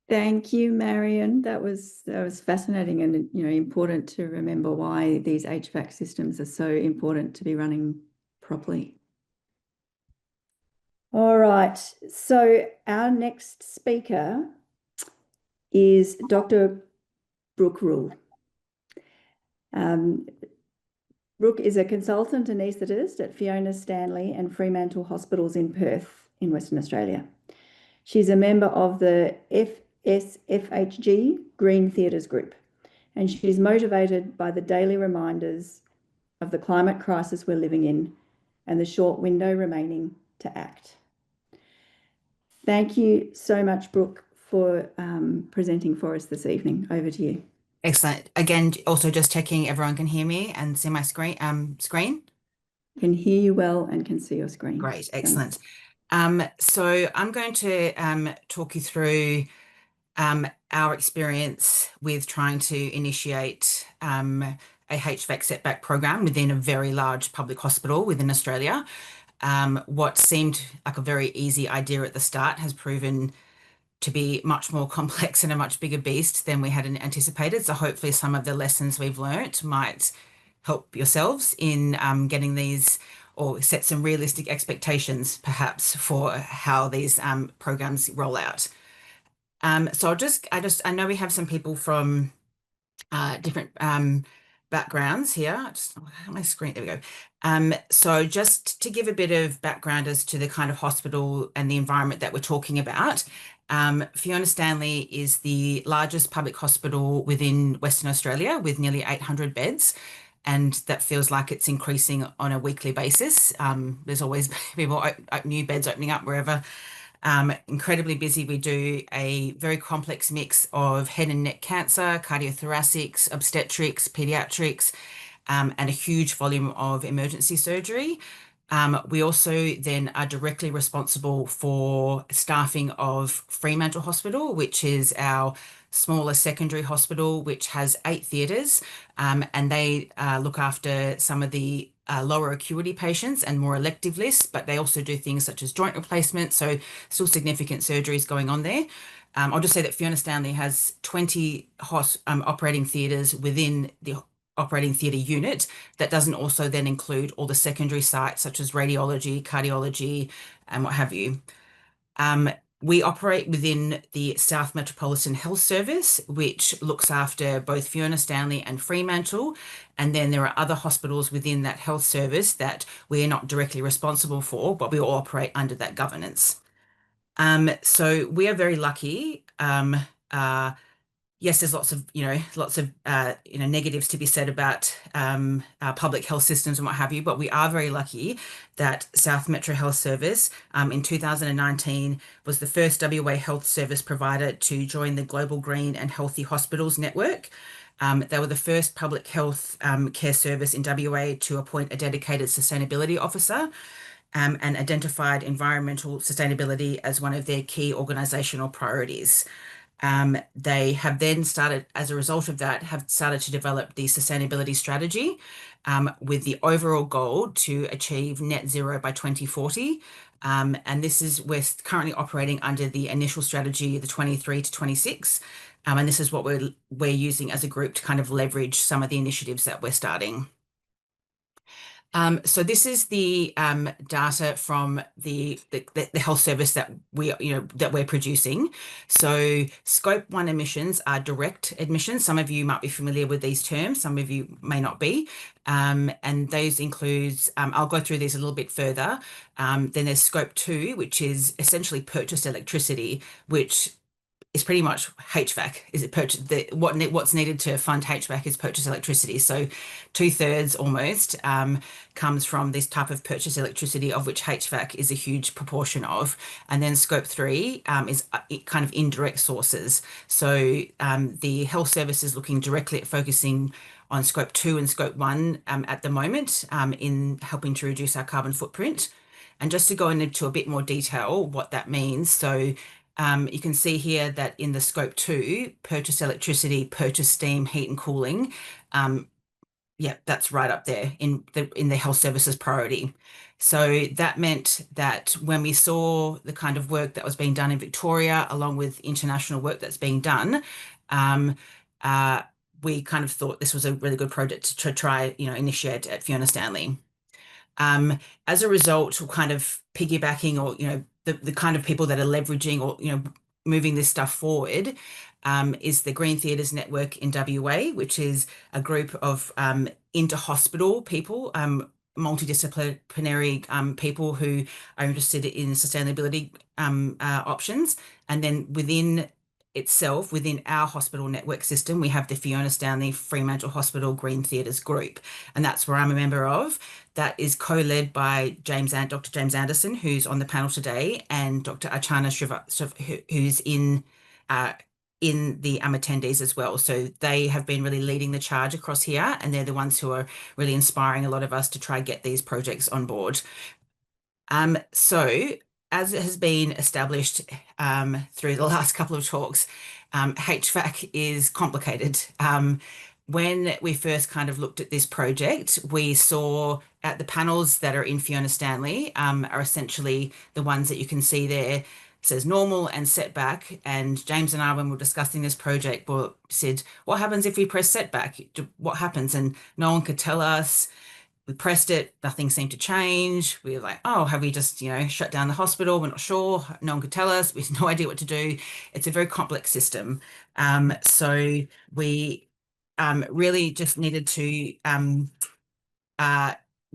Thank you, Marion. That was fascinating and important to remember why these HVAC systems are so important to be running properly. All right, so our next speaker is Dr. Brooke Rule. Brooke is a consultant anaesthetist at Fiona Stanley and Fremantle Hospitals in Perth in Western Australia. She's a member of the FSFHG Green Theatres Group, and she's motivated by the daily reminders of the climate crisis we're living in and the short window remaining to act. Thank you so much, Brooke, for presenting for us this evening. Over to you. Excellent. Again, also just checking everyone can hear me and see my screen. Can hear you well and can see your screen. Great, excellent. So I'm going to talk you through our experience with trying to initiate a HVAC setback program within a very large public hospital within Australia. What seemed like a very easy idea at the start has proven to be much more complex and a much bigger beast than we had anticipated. So hopefully some of the lessons we've learnt might help yourselves in getting these, or set some realistic expectations perhaps for how these programs roll out. So I know we have some people from different backgrounds here. Just my screen, there we go. So just to give a bit of background as to the kind of hospital and the environment that we're talking about, Fiona Stanley is the largest public hospital within Western Australia with nearly 800 beds. And that feels like it's increasing on a weekly basis. There's always people, new beds opening up wherever. Incredibly busy. We do a very complex mix of head and neck cancer, cardiothoracics, obstetrics, pediatrics, and a huge volume of emergency surgery. We also then are directly responsible for staffing of Fremantle Hospital, which is our smaller secondary hospital, which has 8 theatres, and they look after some of the lower acuity patients and more elective lists, but they also do things such as joint replacement, so still significant surgeries going on there. I'll just say that Fiona Stanley has 20 operating theatres within the operating theatre unit. That doesn't also then include all the secondary sites such as radiology, cardiology, and what have you. We operate within the South Metropolitan Health Service, which looks after both Fiona Stanley and Fremantle. And then there are other hospitals within that health service that we're not directly responsible for, but we all operate under that governance. So we are very lucky Yes, there's lots of negatives to be said about our public health systems and what have you, but we are very lucky that South Metro Health Service in 2019 was the first WA health service provider to join the Global Green and Healthy Hospitals Network. They were the first public health care service in WA to appoint a dedicated sustainability officer and identified environmental sustainability as one of their key organisational priorities. They have then started, as a result of that, have started to develop the sustainability strategy with the overall goal to achieve net zero by 2040. And we're currently operating under the initial strategy, the 23 to 26. And this is what we're using as a group to kind of leverage some of the initiatives that we're starting. So this is the data from the health service that we're producing. So Scope 1 emissions are direct emissions. Some of you might be familiar with these terms, some of you may not be. And those includes, I'll go through these a little bit further. Then there's Scope 2, which is essentially purchased electricity, which is pretty much HVAC. Is it purchase what's needed to fund HVAC is purchase electricity. So 2/3 almost comes from this type of purchase electricity, of which HVAC is a huge proportion of. And then Scope 3 is kind of indirect sources. So the health service is looking directly at focusing on Scope 2 and Scope 1 at the moment in helping to reduce our carbon footprint. And just to go into a bit more detail what that means. So you can see here that in the Scope 2, purchase electricity, purchase steam, heat and cooling, that's right up there in the health services priority. So that meant that when we saw the kind of work that was being done in Victoria, along with international work that's being done, we kind of thought this was a really good project to try, initiate at Fiona Stanley. As a result, kind of piggybacking or, the kind of people that are leveraging or, moving this stuff forward is the Green Theatres Network in WA, which is a group of inter-hospital people, multidisciplinary people who are interested in sustainability options. And then within our hospital network system, we have the Fiona Stanley Fremantle Hospital Green Theatres Group, and that's where I'm a member of. That is co-led by Dr. James Anderson, who's on the panel today, and Dr. Archana who's in the attendees as well. So they have been really leading the charge across here, and they're the ones who are really inspiring a lot of us to try and get these projects on board. So as it has been established through the last couple of talks, HVAC is complicated. When we first kind of looked at this project, we saw at the panels that are in Fiona Stanley are essentially the ones that you can see there. It says normal and setback. And James and I, when we were discussing this project, said, what happens if we press setback? What happens? And no one could tell us. We pressed it, nothing seemed to change. We were like, oh, have we just, shut down the hospital? We're not sure. No one could tell us. We had no idea what to do. It's a very complex system. So we really just needed to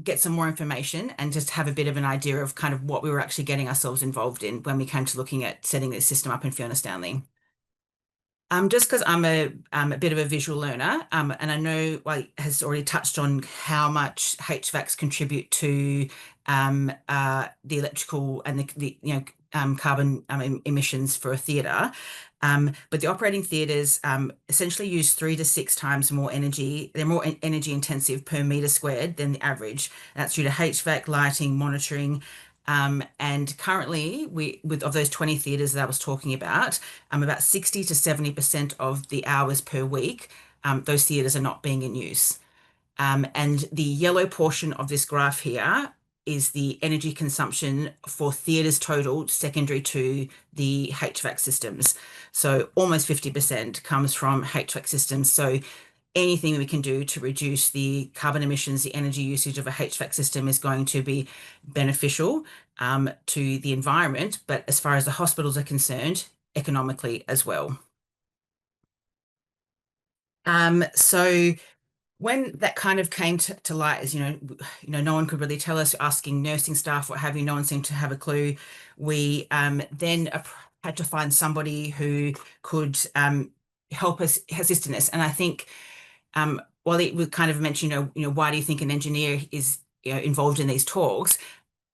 get some more information and just have a bit of an idea of kind of what we were actually getting ourselves involved in when we came to looking at setting this system up in Fiona Stanley. Just because I'm a bit of a visual learner, and I know has already touched on how much HVACs contribute to the electrical and the carbon emissions for a theatre. But the operating theatres essentially use 3 to 6 times more energy. They're more energy intensive per metre squared than the average. That's due to HVAC, lighting, monitoring. And currently, of those 20 theatres that I was talking about 60 to 70% of the hours per week, those theatres are not being in use. And the yellow portion of this graph here is the energy consumption for theatres total secondary to the HVAC systems. So almost 50% comes from HVAC systems. So anything we can do to reduce the carbon emissions, the energy usage of a HVAC system is going to be beneficial to the environment, but as far as the hospitals are concerned, economically as well. So when that kind of came to light, as no one could really tell us, asking nursing staff, what have you, no one seemed to have a clue. We then had to find somebody who could help us, assist in this. And I think while it would kind of mention, why do you think an engineer is involved in these talks?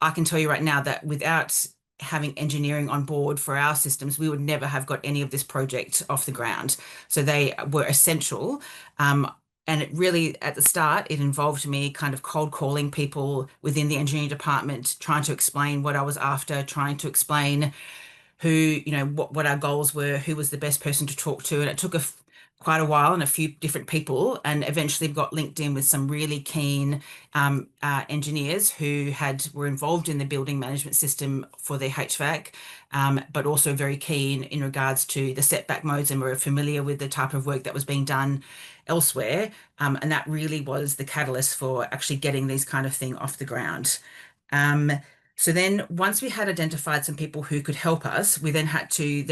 I can tell you right now that without having engineering on board for our systems, we would never have got any of this project off the ground. So they were essential. And it really, at the start, it involved me kind of cold calling people within the engineering department, trying to explain what I was after, trying to explain who, what our goals were, who was the best person to talk to. And it took quite a while and a few different people, and eventually got linked in with some really keen engineers who were involved in the building management system for the HVAC, but also very keen in regards to the setback modes, and were familiar with the type of work that was being done elsewhere. And that really was the catalyst for actually getting these kind of thing off the ground. So then once we had identified some people who could help us, we then had to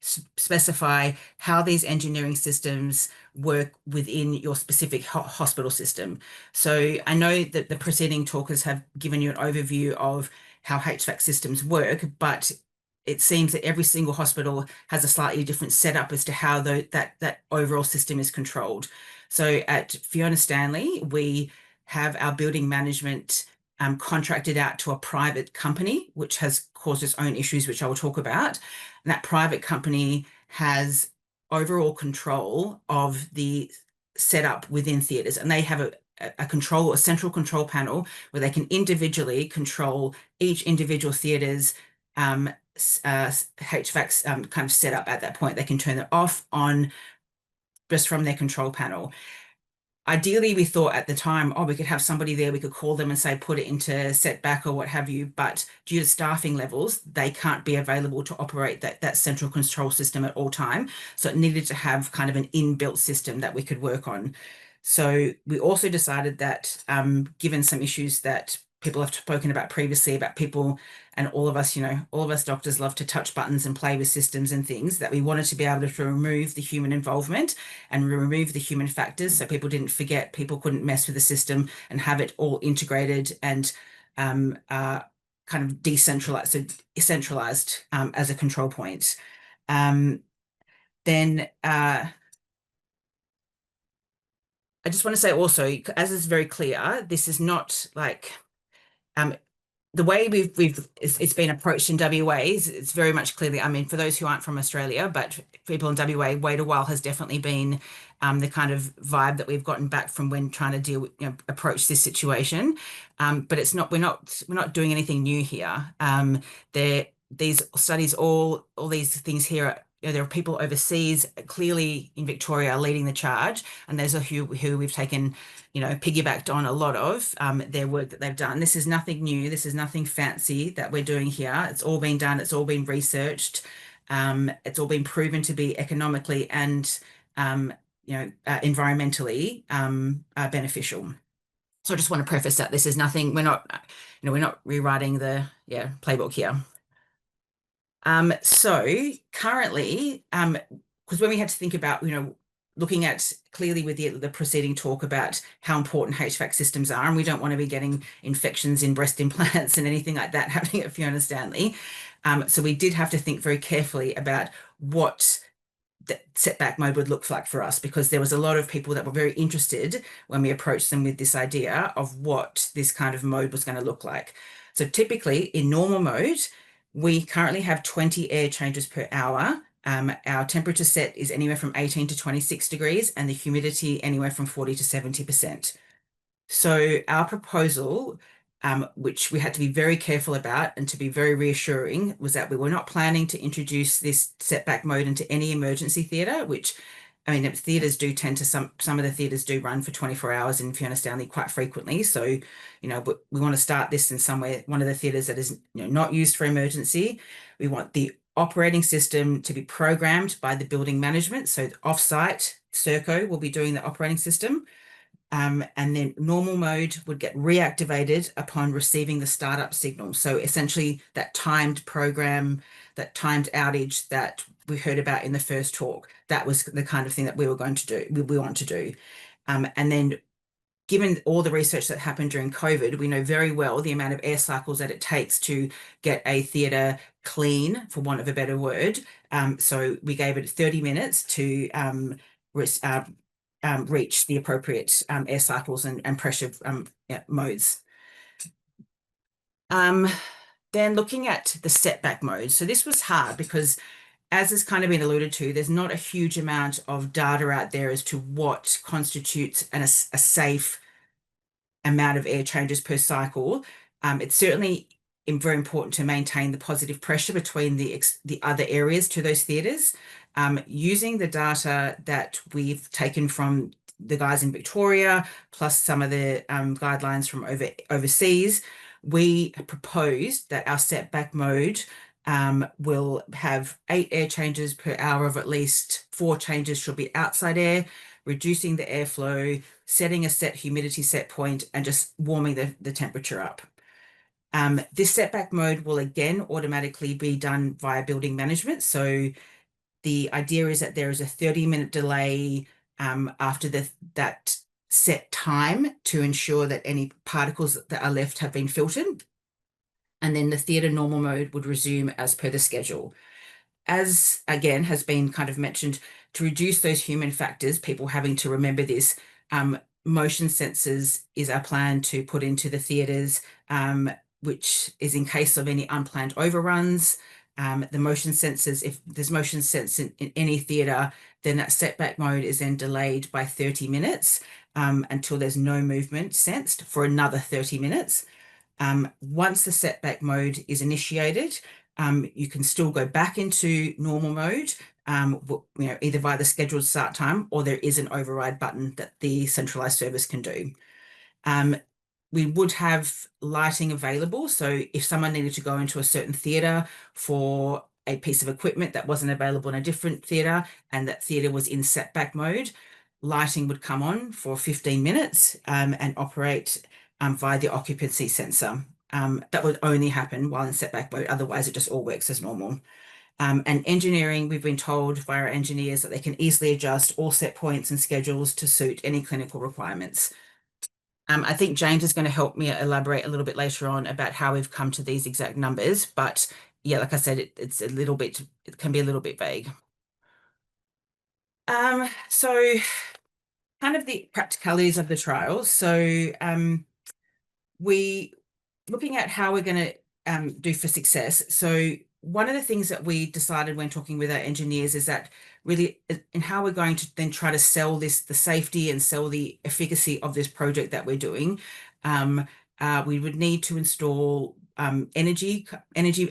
specify how these engineering systems work within your specific hospital system. So I know that the preceding talkers have given you an overview of how HVAC systems work, but it seems that every single hospital has a slightly different setup as to how that overall system is controlled. So at Fiona Stanley, we have our building management contracted out to a private company, which has caused its own issues, which I will talk about. And that private company has overall control of the setup within theatres, and they have a central control panel where they can individually control each individual theatre's HVAC's kind of setup. At that point, they can turn it off, on, just from their control panel. Ideally, we thought at the time, we could have somebody there, we could call them and say, put it into setback or what have you. But due to staffing levels, they can't be available to operate that central control system at all time. So it needed to have kind of an inbuilt system that we could work on. So we also decided that given some issues that people have spoken about previously, about people, and all of us doctors love to touch buttons and play with systems and things, that we wanted to be able to remove the human involvement and remove the human factors, so people didn't forget, people couldn't mess with the system, and have it all integrated and kind of centralized as a control point. Then I just want to say also, as is very clear, this is not like the way it's been approached in WA it's very much clearly, I mean, for those who aren't from Australia, but people in WA, wait a while has definitely been the kind of vibe that we've gotten back from when trying to approach this situation. But it's not, we're not doing anything new here. These studies, all these things here, there are people overseas, clearly in Victoria, are leading the charge, and there's who we've taken, piggybacked on a lot of their work that they've done. This is nothing new. This is nothing fancy that we're doing here. It's all been done. It's all been researched. It's all been proven to be economically and environmentally beneficial. So I just want to preface that this is nothing. We're not rewriting the playbook here. So currently, because when we had to think about, looking at clearly with the preceding talk about how important HVAC systems are, and we don't want to be getting infections in breast implants and anything like that happening at Fiona Stanley. So we did have to think very carefully about what the setback mode would look like for us, because there was a lot of people that were very interested when we approached them with this idea of what this kind of mode was going to look like. So typically in normal mode, we currently have 20 air changes per hour. Our temperature set is anywhere from 18 to 26 degrees, and the humidity anywhere from 40 to 70%. So our proposal, which we had to be very careful about and to be very reassuring, was that we were not planning to introduce this setback mode into any emergency theatre, which, I mean, theatres do tend to, some of the theatres do run for 24 hours in Fiona Stanley quite frequently. So, but we want to start this in somewhere, one of the theatres that is not used for emergency. We want the operating system to be programmed by the building management. So offsite, Serco will be doing the operating system. And then normal mode would get reactivated upon receiving the startup signal. So essentially that timed program, that timed outage that we heard about in the first talk, that was the kind of thing that we were going to do, we want to do. And then given all the research that happened during COVID, we know very well the amount of air cycles that it takes to get a theatre clean, for want of a better word. So we gave it 30 minutes to reach the appropriate air cycles and pressure modes. Then looking at the setback mode. So this was hard because, as has kind of been alluded to, there's not a huge amount of data out there as to what constitutes a safe amount of air changes per cycle. It's certainly very important to maintain the positive pressure between the other areas to those theatres. Using the data that we've taken from the guys in Victoria, plus some of the guidelines from overseas, we proposed that our setback mode will have 8 air changes per hour of at least 4 changes should be outside air, reducing the airflow, setting a set humidity set point, and just warming the temperature up. This setback mode will again automatically be done via building management. So the idea is that there is a 30-minute delay after that set time to ensure that any particles that are left have been filtered. And then the theatre normal mode would resume as per the schedule. As again has been kind of mentioned, to reduce those human factors, people having to remember this, motion sensors is our plan to put into the theatres, which is in case of any unplanned overruns. The motion sensors, if there's motion sensor in any theatre, then that setback mode is then delayed by 30 minutes until there's no movement sensed for another 30 minutes. Once the setback mode is initiated, you can still go back into normal mode, either via the scheduled start time, or there is an override button that the centralized service can do. We would have lighting available. So if someone needed to go into a certain theatre for a piece of equipment that wasn't available in a different theatre and that theatre was in setback mode, lighting would come on for 15 minutes and operate via the occupancy sensor. That would only happen while in setback mode. Otherwise, it just all works as normal. And engineering, we've been told by our engineers that they can easily adjust all set points and schedules to suit any clinical requirements. I think James is going to help me elaborate a little bit later on about how we've come to these exact numbers. But yeah, like I said, it can be a little bit vague. So kind of the practicalities of the trial. So looking at how we're going to do for success. So one of the things that we decided when talking with our engineers is that really in how we're going to then try to sell the safety and sell the efficacy of this project that we're doing, we would need to install energy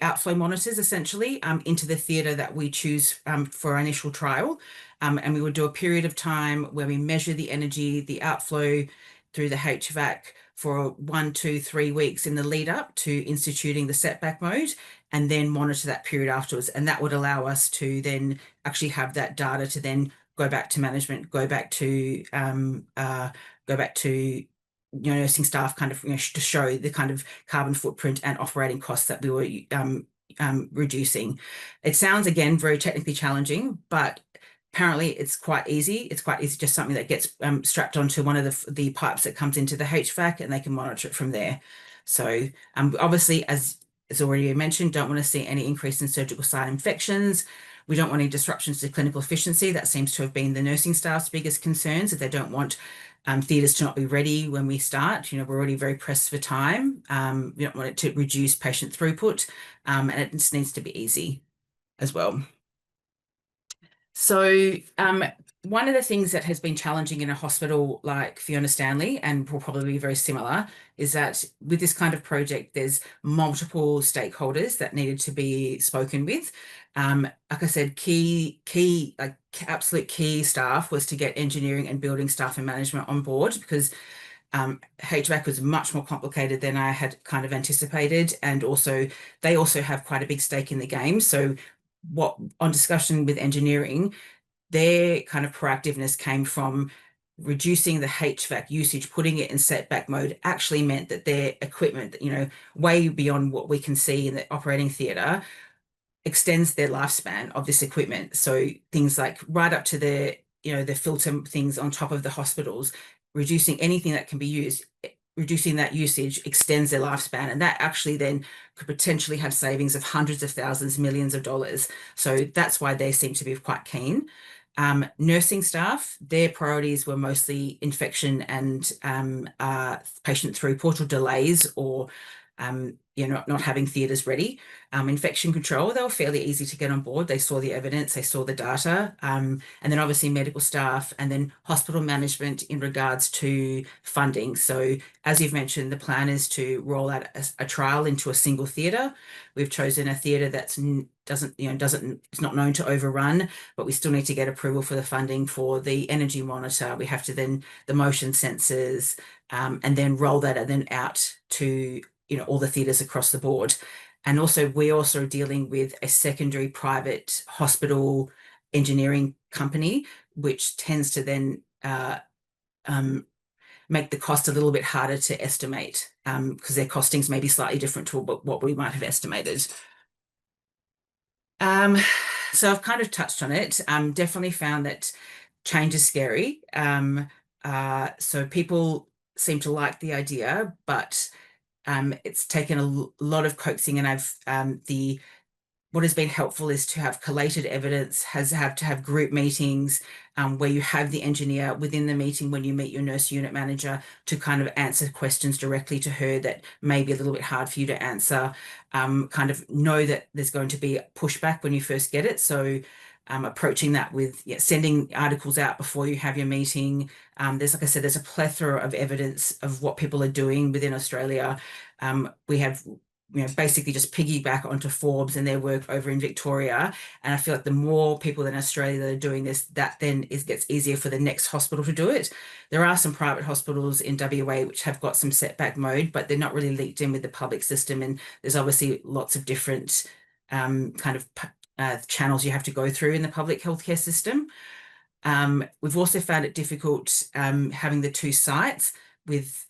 outflow monitors essentially into the theatre that we choose for our initial trial. And we would do a period of time where we measure the energy, the outflow through the HVAC for 1, 2, 3 weeks in the lead up to instituting the setback mode, and then monitor that period afterwards. And that would allow us to then actually have that data to then go back to management, go back to nursing staff, kind of to show the kind of carbon footprint and operating costs that we were reducing. It sounds again very technically challenging, but apparently it's quite easy. It's quite easy, just something that gets strapped onto one of the pipes that comes into the HVAC, and they can monitor it from there. So obviously, as already mentioned, don't want to see any increase in surgical site infections. We don't want any disruptions to clinical efficiency. That seems to have been the nursing staff's biggest concerns, that they don't want theatres to not be ready when we start. We're already very pressed for time. We don't want it to reduce patient throughput, and it just needs to be easy as well. So one of the things that has been challenging in a hospital like Fiona Stanley, and will probably be very similar, is that with this kind of project, there's multiple stakeholders that needed to be spoken with. Like I said, absolute key staff was to get engineering and building staff and management on board, because HVAC was much more complicated than I had kind of anticipated. And also, they also have quite a big stake in the game. So on discussion with engineering, their kind of proactiveness came from reducing the HVAC usage, putting it in setback mode actually meant that their equipment, way beyond what we can see in the operating theatre, extends their lifespan of this equipment. So things like right up to the filter things on top of the hospitals reducing anything that can be used, reducing that usage extends their lifespan, and that actually then could potentially have savings of hundreds of thousands, millions of dollars. So that's why they seem to be quite keen. Nursing staff, their priorities were mostly infection and patient throughput or delays, or not having theatres ready. Infection control, they were fairly easy to get on board. They saw the evidence, they saw the data, and then obviously medical staff, and then hospital management in regards to funding. So as you've mentioned, the plan is to roll out a trial into a single theatre. We've chosen a theatre that's it's not known to overrun, but we still need to get approval for the funding for the energy monitor. We have to then the motion sensors, and then roll that and then out to all the theatres across the board. And also we're also dealing with a secondary private hospital engineering company, which tends to then make the cost a little bit harder to estimate, because their costings may be slightly different to what we might have estimated. So I've kind of touched on it. Definitely found that change is scary. So people seem to like the idea, but it's taken a lot of coaxing, and what has been helpful is to have collated evidence, to have group meetings where you have the engineer within the meeting when you meet your nurse unit manager to kind of answer questions directly to her that may be a little bit hard for you to answer. Kind of know that there's going to be pushback when you first get it. So approaching that with sending articles out before you have your meeting. There's, like I said, there's a plethora of evidence of what people are doing within Australia. We have basically just piggyback onto Forbes and their work over in Victoria. And I feel like the more people in Australia that are doing this, that then gets easier for the next hospital to do it. There are some private hospitals in WA which have got some setback mode, but they're not really linked in with the public system. And there's obviously lots of different kind of channels you have to go through in the public healthcare system. We've also found it difficult having the two sites with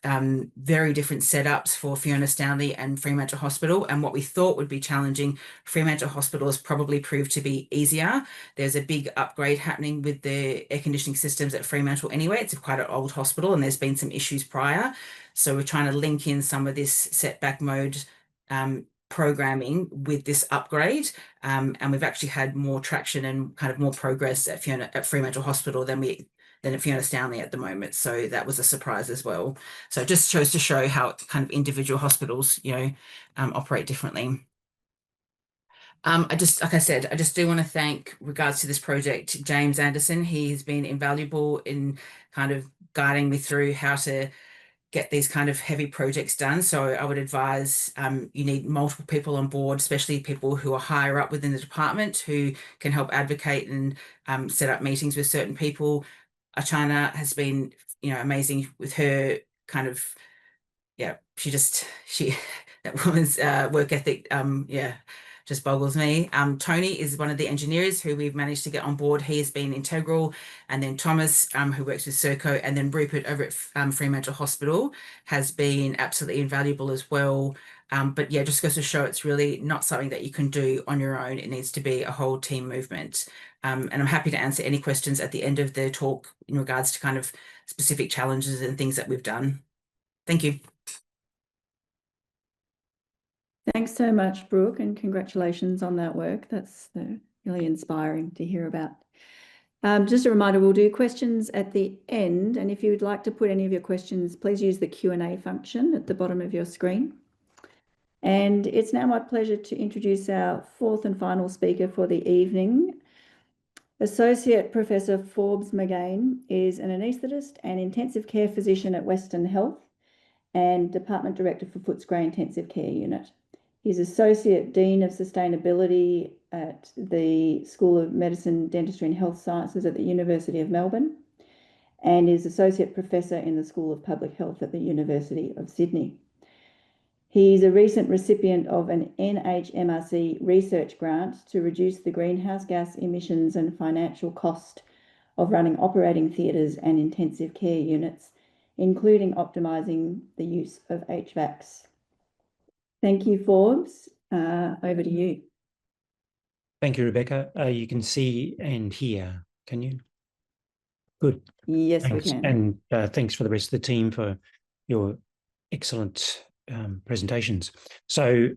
very different setups for Fiona Stanley and Fremantle Hospital. And what we thought would be challenging, Fremantle Hospital has probably proved to be easier. There's a big upgrade happening with the air conditioning systems at Fremantle anyway. It's quite an old hospital and there's been some issues prior. So we're trying to link in some of this setback mode programming with this upgrade, and we've actually had more traction and kind of more progress at Fremantle Hospital than at Fiona Stanley at the moment. So that was a surprise as well. So it just shows to show how kind of individual hospitals, operate differently. Like I said, I just do want to thank, regards to this project, James Anderson. He's been invaluable in kind of guiding me through how to get these kind of heavy projects done. So I would advise you need multiple people on board, especially people who are higher up within the department who can help advocate and set up meetings with certain people. Achana has been, amazing with her kind of, that woman's work ethic, just boggles me. Tony is one of the engineers who we've managed to get on board. He has been integral. And then Thomas, who works with Serco, and then Rupert over at Fremantle Hospital has been absolutely invaluable as well. But yeah, just goes to show it's really not something that you can do on your own. It needs to be a whole team movement. And I'm happy to answer any questions at the end of the talk in regards to kind of specific challenges and things that we've done. Thank you. Thanks so much, Brooke, and congratulations on that work. That's really inspiring to hear about. Just a reminder, we'll do questions at the end, and if you would like to put any of your questions, please use the Q&A function at the bottom of your screen. And it's now my pleasure to introduce our fourth and final speaker for the evening. Associate Professor Forbes McGain is an anaesthetist and intensive care physician at Western Health and Department Director for Footscray Intensive Care Unit. He's Associate Dean of Sustainability at the School of Medicine, Dentistry and Health Sciences at the University of Melbourne and is Associate Professor in the School of Public Health at the University of Sydney. He's a recent recipient of an NHMRC research grant to reduce the greenhouse gas emissions and financial cost of running operating theatres and intensive care units, including optimising the use of HVACs. Thank you, Forbes. Over to you. Thank you, Rebecca. You can see and hear, can you? Good. Yes, Thanks. we can. And thanks for the rest of the team for your excellent presentations. So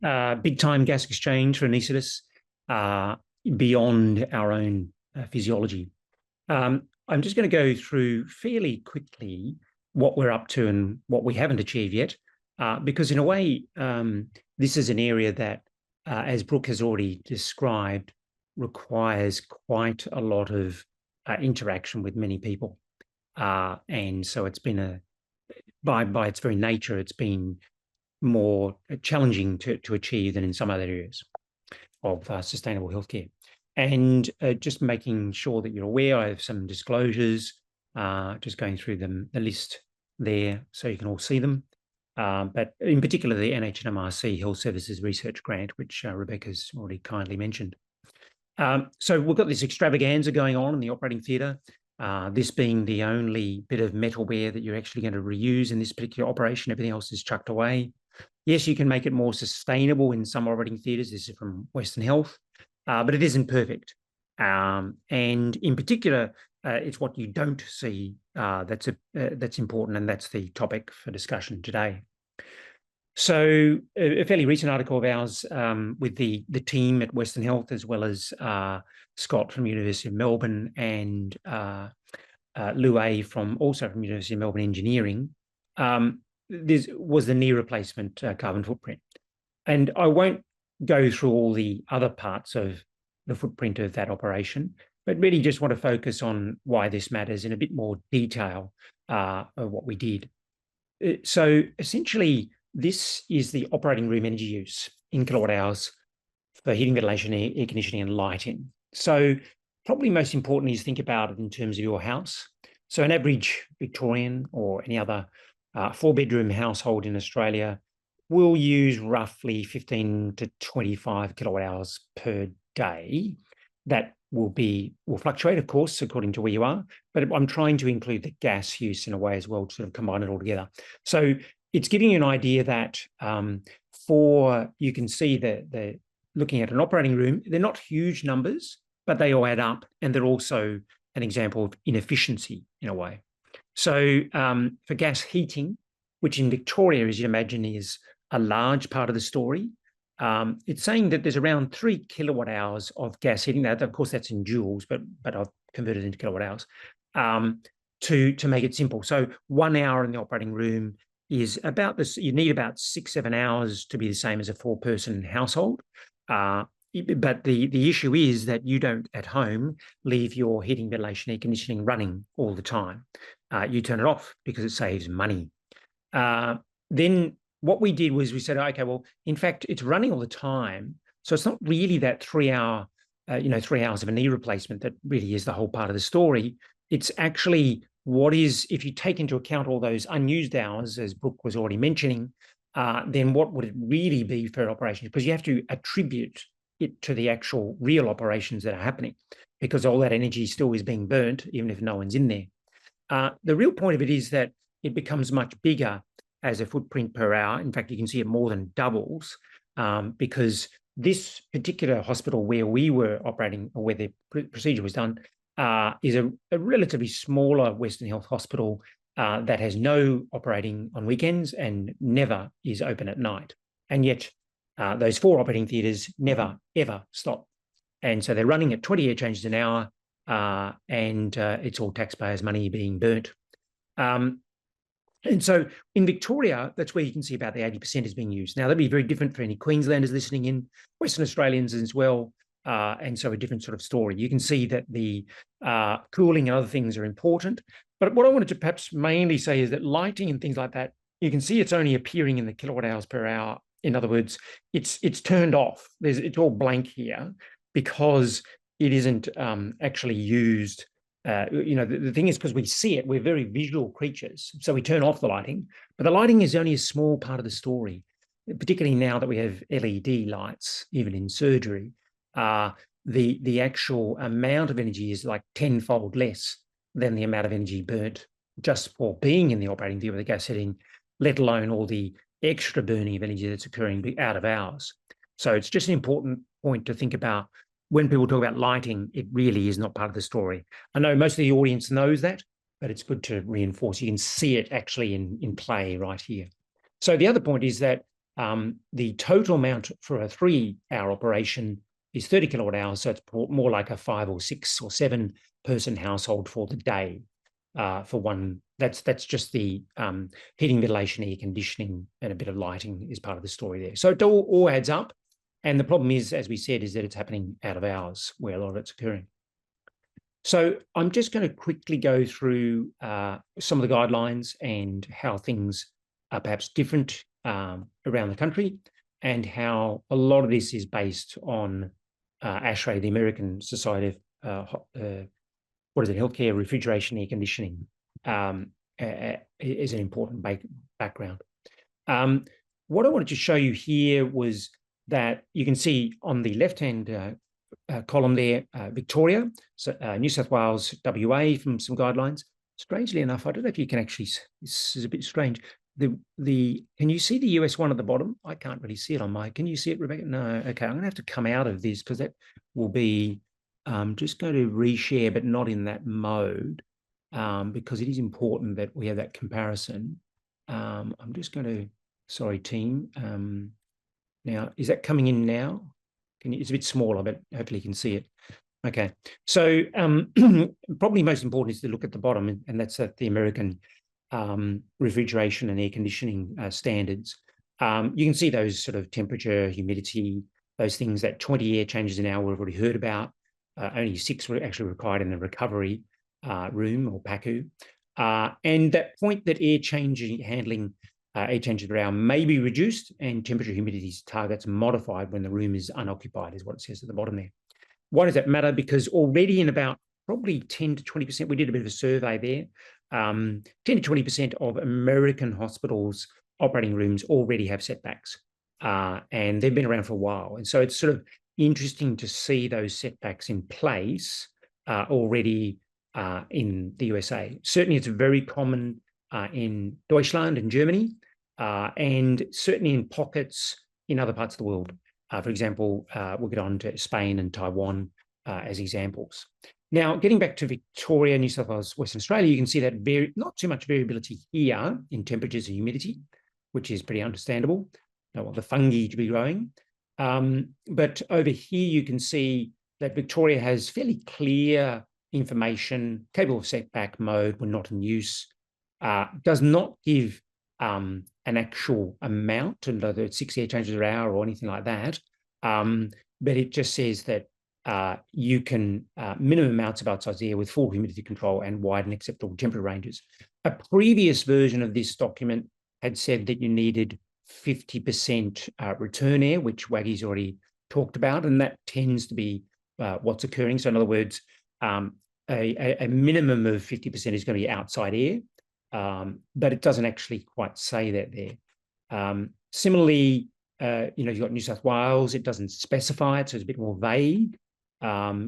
big time gas exchange for anaesthetists beyond our own physiology. I'm just going to go through fairly quickly what we're up to and what we haven't achieved yet, because in a way, this is an area that, as Brooke has already described, requires quite a lot of interaction with many people. And so it's been by its very nature, it's been more challenging to achieve than in some other areas of sustainable healthcare. And just making sure that you're aware, I have some disclosures, just going through the list there so you can all see them. But in particular, the NHMRC Health Services Research Grant, which Rebecca's already kindly mentioned. So we've got this extravaganza going on in the operating theatre, this being the only bit of metalware that you're actually going to reuse in this particular operation. Everything else is chucked away. Yes, you can make it more sustainable in some operating theatres. This is from Western Health, but it isn't perfect. And in particular, it's what you don't see that's important, and that's the topic for discussion today. So a fairly recent article of ours with the team at Western Health, as well as Scott from University of Melbourne and Lu A also from University of Melbourne Engineering, this was the knee replacement carbon footprint. And I won't go through all the other parts of the footprint of that operation, but really just want to focus on why this matters in a bit more detail of what we did. So essentially, this is the operating room energy use in kilowatt hours for heating, ventilation, air conditioning, and lighting. So probably most importantly is think about it in terms of your house. So an average Victorian or any other 4-bedroom household in Australia will use roughly 15 to 25 kilowatt hours per day. That will fluctuate, of course, according to where you are, but I'm trying to include the gas use in a way as well to sort of combine it all together. So it's giving you an idea that you can see that looking at an operating room, they're not huge numbers, but they all add up, and they're also an example of inefficiency in a way. So for gas heating, which in Victoria, as you imagine, is a large part of the story, it's saying that there's around 3 kilowatt hours of gas heating. Now, of course, that's in joules, but I've converted it into kilowatt hours to make it simple. So 1 hour in the operating room is about this. You need about 6-7 hours to be the same as a 4-person household. But the issue is that you don't at home leave your heating, ventilation, air conditioning running all the time. You turn it off because it saves money. Then what we did was we said, okay, well, in fact, it's running all the time. So it's not really that 3 hour, 3 hours of a knee replacement that really is the whole part of the story. It's actually what is, if you take into account all those unused hours, as Brooke was already mentioning, then what would it really be for operations? Because you have to attribute it to the actual real operations that are happening, because all that energy still is being burnt, even if no one's in there. The real point of it is that it becomes much bigger as a footprint per hour. In fact, you can see it more than doubles because this particular hospital where we were operating, or where the procedure was done, is a relatively smaller Western Health hospital that has no operating on weekends and never is open at night. And yet those 4 operating theatres never, ever stop. And so they're running at 20 air changes an hour and it's all taxpayers' money being burnt. And so in Victoria, that's where you can see about the 80% is being used. Now, that'd be very different for any Queenslanders listening in, Western Australians as well. And so a different sort of story. You can see that the cooling and other things are important. But what I wanted to perhaps mainly say is that lighting and things like that, you can see it's only appearing in the kilowatt hours per hour. In other words, it's turned off. It's all blank here because it isn't actually used. The thing is, because we see it, we're very visual creatures. So we turn off the lighting, but the lighting is only a small part of the story, particularly now that we have LED lights, even in surgery. The actual amount of energy is like 10-fold less than the amount of energy burnt just for being in the operating theatre with the gas heating, let alone all the extra burning of energy that's occurring out of hours. So it's just an important point to think about. When people talk about lighting, it really is not part of the story. I know most of the audience knows that, but it's good to reinforce. You can see it actually in play right here. So the other point is that the total amount for a 3-hour operation is 30 kilowatt hours, so it's more like a 5 or 6 or 7 person household for the day. For one, that's just the heating, ventilation, air conditioning, and a bit of lighting is part of the story there. So it all adds up. And the problem is, as we said, is that it's happening out of hours where a lot of it's occurring. So I'm just going to quickly go through some of the guidelines and how things are perhaps different around the country, and how a lot of this is based on ASHRAE, the American Society of Healthcare, Refrigeration, Air Conditioning, is an important background. What I wanted to show you here was that you can see on the left-hand column there, Victoria, so, New South Wales, WA from some guidelines. Strangely enough, I don't know if you can actually, this is a bit strange. Can you see the US one at the bottom? I can't really see it on my, can you see it, Rebecca? No, okay, I'm gonna have to come out of this because that will be, just going to reshare, but not in that mode, because it is important that we have that comparison. I'm just going to, sorry, team. Now, is that coming in now? It's a bit smaller, but hopefully you can see it. Okay, so probably most important is to look at the bottom, and that's at the American refrigeration and air conditioning standards. You can see those sort of temperature, humidity, those things, that 20 air changes an hour we've already heard about. Only 6 were actually required in the recovery room or PACU. And that point that air changes per hour may be reduced and temperature humidity targets modified when the room is unoccupied, is what it says at the bottom there. Why does that matter? Because already in about probably 10 to 20%, we did a bit of a survey there, 10 to 20% of American hospitals' operating rooms already have setbacks, and they've been around for a while. And so it's sort of interesting to see those setbacks in place already in the USA. Certainly it's very common in Deutschland and Germany, and certainly in pockets in other parts of the world. For example, we'll get on to Spain and Taiwan as examples. Now, getting back to Victoria, New South Wales, Western Australia, you can see that not too much variability here in temperatures and humidity, which is pretty understandable. Don't want the fungi to be growing. But over here, you can see that Victoria has fairly clear information, capable of setback mode when not in use, does not give an actual amount, and whether it's 6 air changes per hour or anything like that, but it just says that you can minimum amounts of outside air with full humidity control and wide and acceptable temperature ranges. A previous version of this document had said that you needed 50% return air, which Wagih's already talked about, and that tends to be what's occurring. So in other words, a minimum of 50% is going to be outside air, but it doesn't actually quite say that there. Similarly, you've got New South Wales, it doesn't specify it, so it's a bit more vague,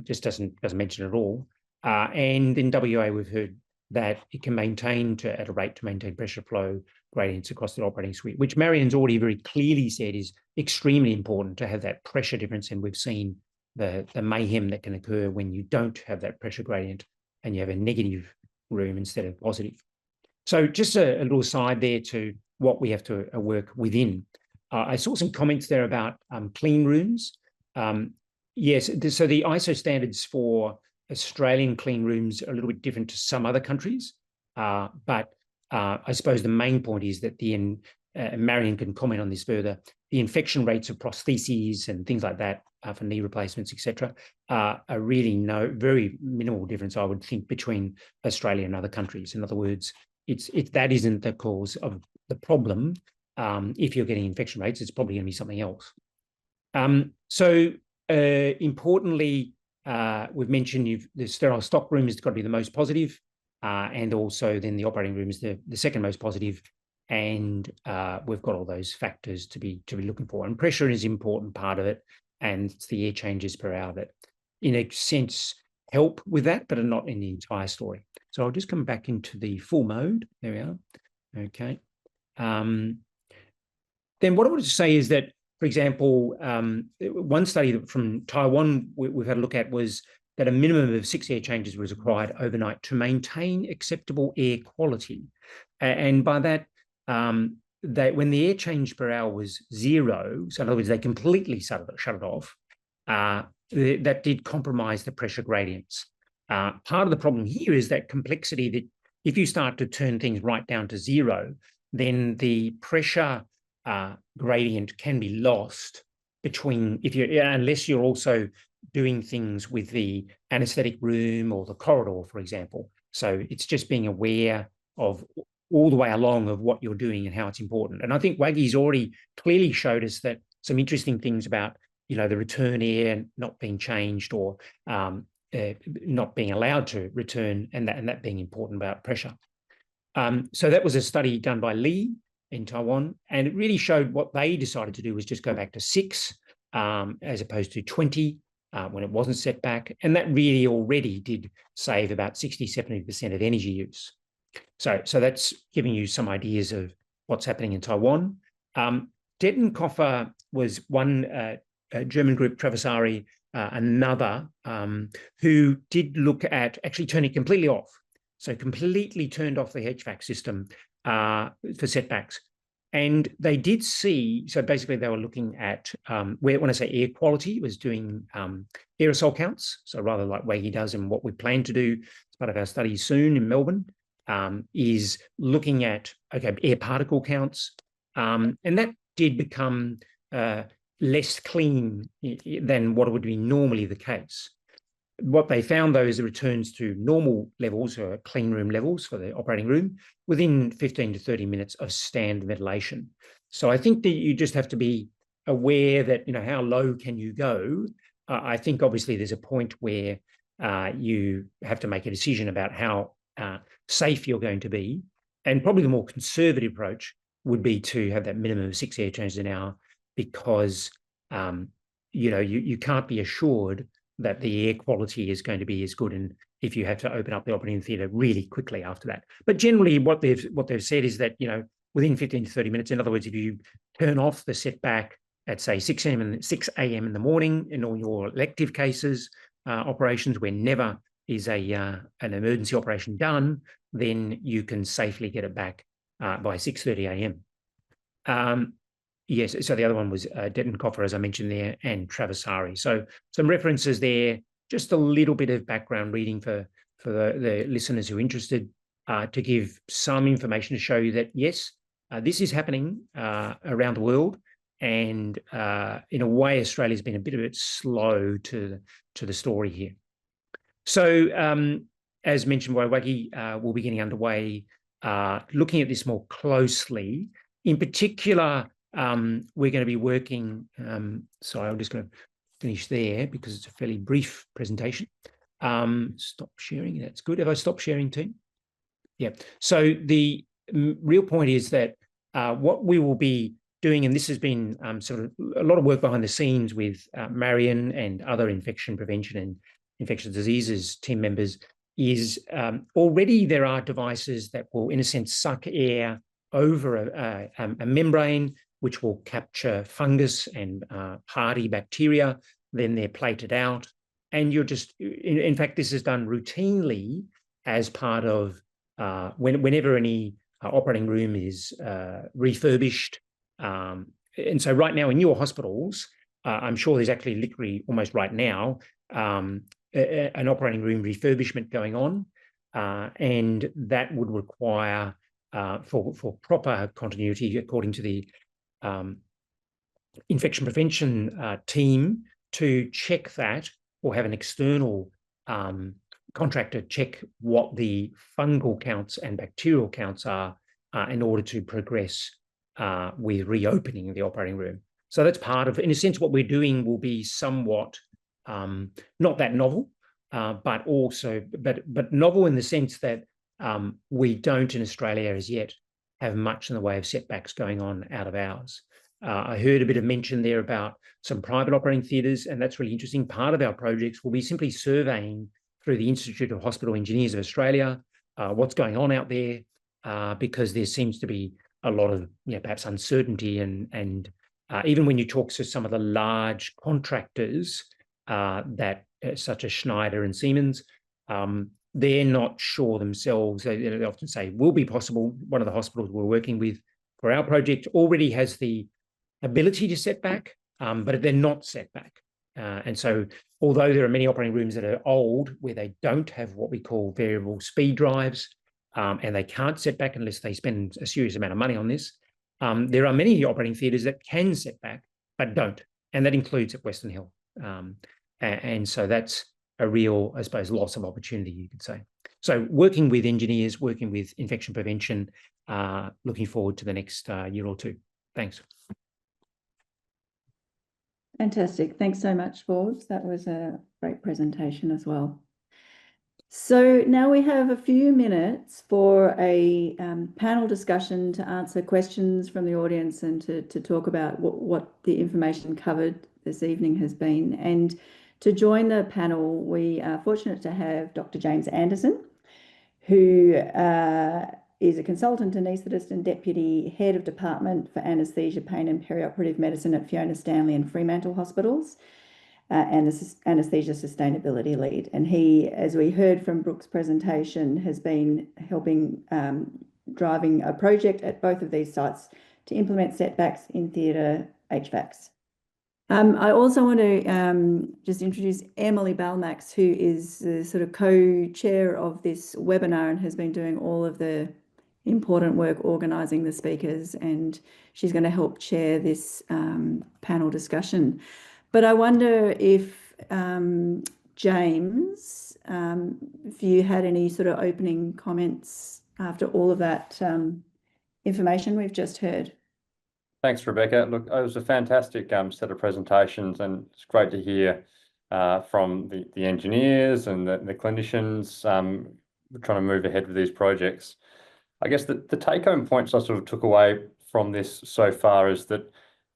just doesn't mention it at all. And in WA, we've heard that it can maintain at a rate to maintain pressure flow gradients across the operating suite, which Marion's already very clearly said is extremely important to have that pressure difference. And we've seen the mayhem that can occur when you don't have that pressure gradient and you have a negative room instead of positive. So just a little side there to what we have to work within. I saw some comments there about clean rooms. Yes, so the ISO standards for Australian clean rooms are a little bit different to some other countries, but I suppose the main point is that Marion can comment on this further, the infection rates of prostheses and things like that for knee replacements, etc., are really very minimal difference, I would think, between Australia and other countries. In other words, that isn't the cause of the problem. If you're getting infection rates, it's probably going to be something else. Importantly, we've mentioned the sterile stock room has got to be the most positive, and also then the operating room is the second most positive, and we've got all those factors to be looking for. And pressure is an important part of it, and it's the air changes per hour that, in a sense, help with that, but are not in the entire story. So I'll just come back into the full mode. There we are. Okay. Then what I wanted to say is that, for example, one study from Taiwan we've had a look at was that a minimum of 6 air changes was required overnight to maintain acceptable air quality. And by that, when the air change per hour was 0, so in other words, they completely shut it off, that did compromise the pressure gradients. Part of the problem here is that complexity, that if you start to turn things right down to 0, then the pressure gradient can be lost between, unless you're also doing things with the anaesthetic room or the corridor, for example. So it's just being aware of all the way along of what you're doing and how it's important. And I think Wagih's already clearly showed us that some interesting things about, the return air not being changed or not being allowed to return, and that being important about pressure. So that was a study done by Lee in Taiwan, and it really showed what they decided to do was just go back to 6 as opposed to 20 when it wasn't set back. And that really already did save about 60-70% of energy use. So that's giving you some ideas of what's happening in Taiwan. Dettenkoffer was one German group, Traversari, another, who did look at actually turning completely off. So completely turned off the HVAC system for setbacks. And they did see, so basically they were looking at, when I say air quality, it was doing aerosol counts. So rather like Wagih does, and what we plan to do as part of our study soon in Melbourne, is looking at, air particle counts. And that did become less clean than what would be normally the case. What they found, though, is the returns to normal levels, or clean room levels for the operating room, within 15 to 30 minutes of standard ventilation. So I think that you just have to be aware that, how low can you go? I think obviously there's a point where you have to make a decision about how safe you're going to be. And probably the more conservative approach would be to have that minimum of 6 air changes an hour, because, you can't be assured that the air quality is going to be as good, and if you have to open up the operating theatre really quickly after that. But generally what they've said is that, within 15 to 30 minutes, in other words, if you turn off the setback at, say, 6 a.m. in the morning in all your elective cases, operations where never is an emergency operation done, then you can safely get it back by 6:30 a.m. Yes, so the other one was Dettenkoffer, as I mentioned there, and Traversari. So some references there, just a little bit of background reading for the listeners who are interested, to give some information to show you that, yes, this is happening around the world. And in a way, Australia's been a bit slow to the story here. So as mentioned by Wagih, we'll be getting underway looking at this more closely. In particular, we're going to be working, sorry, I'm just going to finish there because it's a fairly brief presentation. Stop sharing, that's good. Have I stopped sharing, team? Yeah, so the real point is that what we will be doing, and this has been sort of a lot of work behind the scenes with Marion and other infection prevention and infectious diseases team members, is already there are devices that will, in a sense, suck air over a membrane, which will capture fungus and hardy bacteria. Then they're plated out. And you're just, in fact, this is done routinely as part of whenever any operating room is refurbished. And so right now in your hospitals, I'm sure there's actually literally almost right now an operating room refurbishment going on. And that would require, for proper continuity, according to the infection prevention team, to check that, or have an external contractor check what the fungal counts and bacterial counts are in order to progress with reopening the operating room. So that's part of, in a sense, what we're doing will be somewhat not that novel, but also, but novel in the sense that we don't in Australia as yet have much in the way of setbacks going on out of hours. I heard a bit of mention there about some private operating theatres, and that's really interesting. Part of our projects will be simply surveying through the Institute of Hospital Engineers of Australia what's going on out there, because there seems to be a lot of perhaps uncertainty, and even when you talk to some of the large contractors that such as Schneider and Siemens. They're not sure themselves. They often say, will be possible. One of the hospitals we're working with for our project already has the ability to set back, but they're not set back. And so although there are many operating rooms that are old where they don't have what we call variable speed drives, and they can't set back unless they spend a serious amount of money on this, there are many operating theatres that can set back but don't. And that includes at Western Hill. And so that's a real, I suppose, loss of opportunity, you could say. So working with engineers, working with infection prevention, looking forward to the next year or two. Thanks. Fantastic. Thanks so much, Forbes. That was a great presentation as well. So now we have a few minutes for a panel discussion to answer questions from the audience and to talk about what the information covered this evening has been. And to join the panel, we are fortunate to have Dr. James Anderson, who is a consultant anaesthetist and deputy head of department for anaesthesia, pain and perioperative medicine at Fiona Stanley and Fremantle hospitals, and the anaesthesia sustainability lead. And he, as we heard from Brooke's presentation, has been helping driving a project at both of these sites to implement setbacks in theatre HVACs. I also want to just introduce Emily Balmaks, who is the sort of co-chair of this webinar and has been doing all of the important work organising the speakers, and she's going to help chair this panel discussion. But I wonder if, James, if you had any sort of opening comments after all of that information we've just heard. Thanks, Rebecca. Look, it was a fantastic set of presentations, and it's great to hear from the engineers and the clinicians trying to move ahead with these projects. I guess the take-home points I sort of took away from this so far is that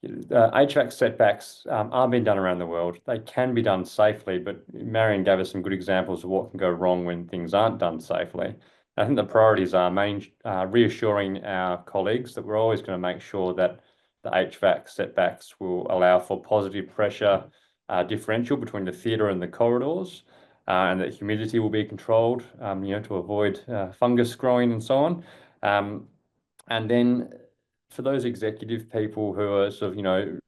HVAC setbacks are being done around the world. They can be done safely, but Marion gave us some good examples of what can go wrong when things aren't done safely. I think the priorities are reassuring our colleagues that we're always going to make sure that the HVAC setbacks will allow for positive pressure differential between the theatre and the corridors, and that humidity will be controlled, to avoid fungus growing and so on. And then for those executive people who are sort of,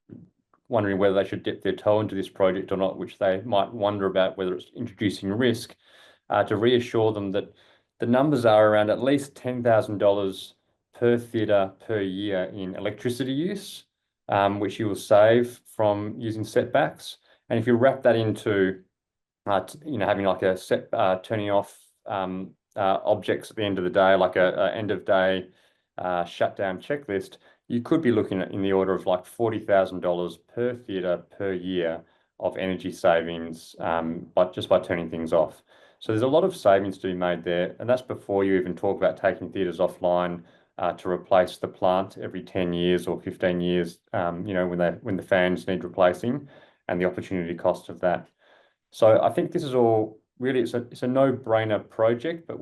wondering whether they should dip their toe into this project or not, which they might wonder about whether it's introducing risk, to reassure them that the numbers are around at least $10,000 per theatre per year in electricity use, which you will save from using setbacks. And if you wrap that into, having like a turning off objects at the end of the day, like a end of day shutdown checklist, you could be looking at in the order of like $40,000 per theatre per year of energy savings, just by turning things off. So there's a lot of savings to be made there, and that's before you even talk about taking theatres offline to replace the plant every 10 years or 15 years, when the fans need replacing, and the opportunity cost of that. So I think this is all really, it's a no-brainer project, but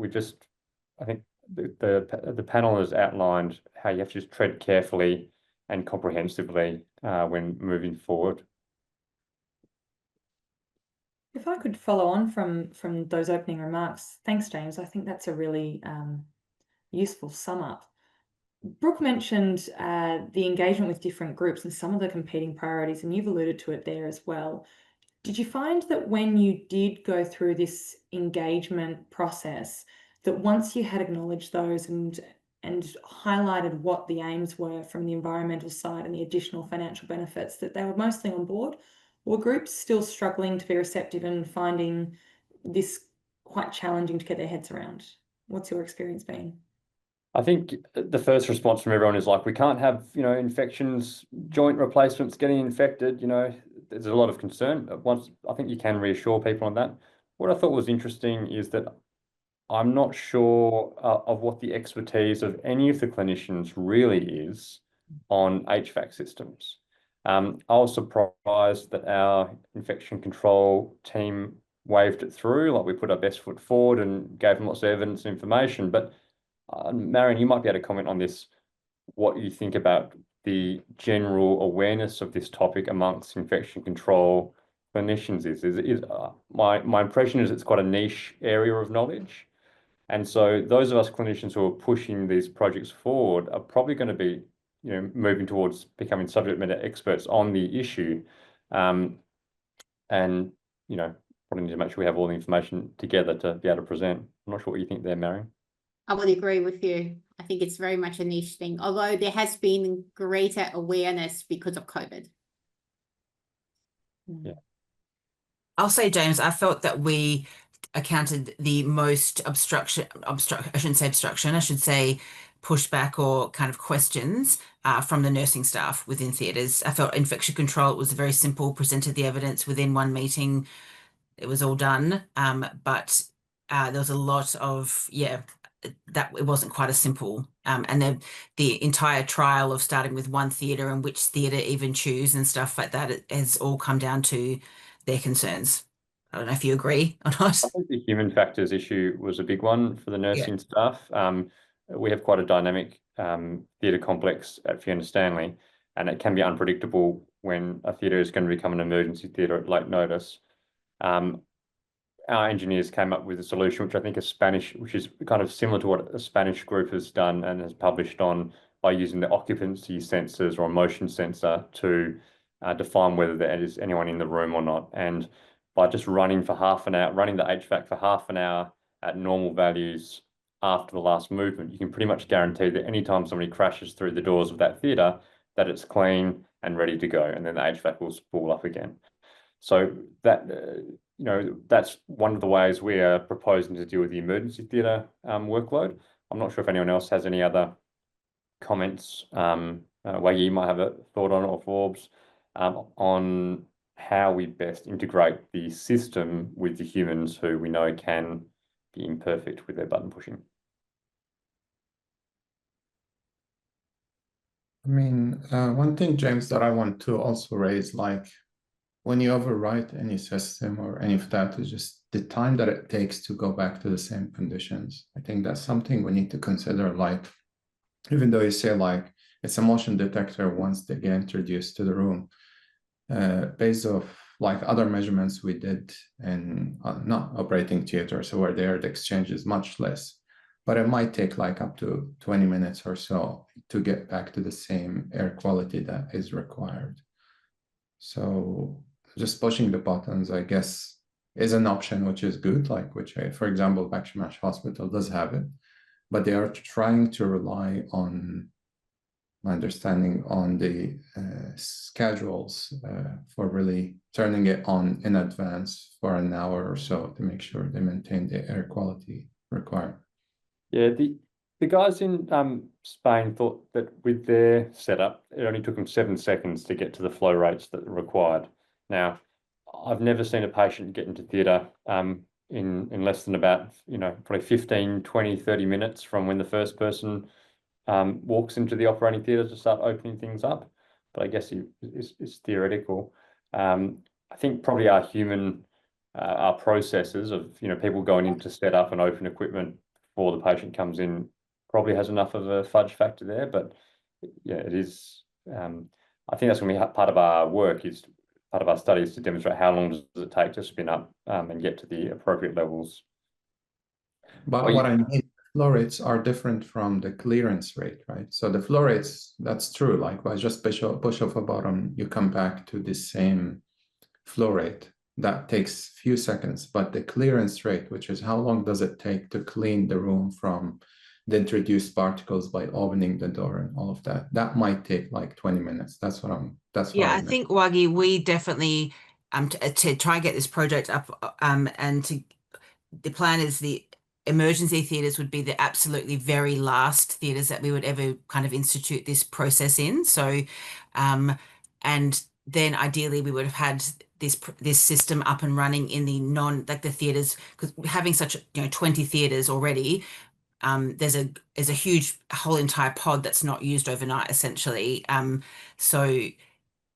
I think the panel has outlined how you have to just tread carefully and comprehensively when moving forward. If I could follow on from those opening remarks, thanks, James. I think that's a really useful sum up. Brooke mentioned the engagement with different groups and some of the competing priorities, and you've alluded to it there as well. Did you find that when you did go through this engagement process, that once you had acknowledged those and highlighted what the aims were from the environmental side and the additional financial benefits, that they were mostly on board? Were groups still struggling to be receptive and finding this quite challenging to get their heads around? What's your experience been? I think the first response from everyone is like, we can't have, infections, joint replacements getting infected. There's a lot of concern. I think you can reassure people on that. What I thought was interesting is that I'm not sure of what the expertise of any of the clinicians really is on HVAC systems. I was surprised that our infection control team waved it through, like we put our best foot forward and gave them lots of evidence and information. But Marion, you might be able to comment on this, what you think about the general awareness of this topic amongst infection control clinicians is my impression is it's quite a niche area of knowledge. And so those of us clinicians who are pushing these projects forward are probably going to be, moving towards becoming subject matter experts on the issue. And, probably need to make sure we have all the information together to be able to present. I'm not sure what you think there, Marion. I would agree with you. I think it's very much a niche thing, although there has been greater awareness because of COVID. Yeah. I'll say, James, I felt that we accounted the most I shouldn't say obstruction, I should say pushback or kind of questions from the nursing staff within theatres. I felt infection control, it was very simple, presented the evidence within one meeting, it was all done. But there was a lot of, that it wasn't quite as simple. And the entire trial of starting with one theatre and which theatre even choose and stuff like that, it has all come down to their concerns. I don't know if you agree or not. I think the human factors issue was a big one for the nursing staff. We have quite a dynamic theatre complex at Fiona Stanley, and it can be unpredictable when a theatre is going to become an emergency theatre at late notice. Our engineers came up with a solution, which I think which is kind of similar to what a Spanish group has done and has published on, by using the occupancy sensors or a motion sensor to define whether there is anyone in the room or not. And by just running for half an hour, running the HVAC for half an hour at normal values after the last movement, you can pretty much guarantee that anytime somebody crashes through the doors of that theatre, that it's clean and ready to go, and then the HVAC will spool up again. So that, that's one of the ways we are proposing to deal with the emergency theatre workload. I'm not sure if anyone else has any other comments. Wagih, you might have a thought on it, or Forbes, on how we best integrate the system with the humans who we know can be imperfect with their button pushing. I mean, one thing, James, that I want to also raise, like when you overwrite any system or any of that, is just the time that it takes to go back to the same conditions. I think that's something we need to consider. Like, even though you say like it's a motion detector once they get introduced to the room, based off like other measurements we did in not operating theater, so where the air exchange is much less, but it might take like up to 20 minutes or so to get back to the same air quality that is required. So just pushing the buttons, I guess, is an option, which is good, like which, for example, Bakshamash Hospital does have it, but they are trying to rely on, my understanding, on the schedules for really turning it on in advance for an hour or so to make sure they maintain the air quality required. Yeah, the guys in Spain thought that with their setup, it only took them 7 seconds to get to the flow rates that are required. Now, I've never seen a patient get into theatre in less than about, probably 15, 20, 30 minutes from when the first person walks into the operating theatre to start opening things up. But I guess it's theoretical. I think probably our processes of, people going in to set up and open equipment before the patient comes in probably has enough of a fudge factor there. But yeah, it is, I think that's going to be part of our work, is part of our studies to demonstrate how long does it take to spin up and get to the appropriate levels. But what I mean, flow rates are different from the clearance rate, right? So the flow rates, that's true. Like by just push off a button, you come back to the same flow rate. That takes few seconds. But the clearance rate, which is how long does it take to clean the room from the introduced particles by opening the door and all of that, that might take like 20 minutes. That's what I think, Wagih, we definitely to try and get this project up and the plan is the emergency theatres would be the absolutely very last theatres that we would ever kind of institute this process in. So, and then ideally we would have had this system up and running in the the theatres, because having such 20 theatres already, there's a huge whole entire pod that's not used overnight essentially. So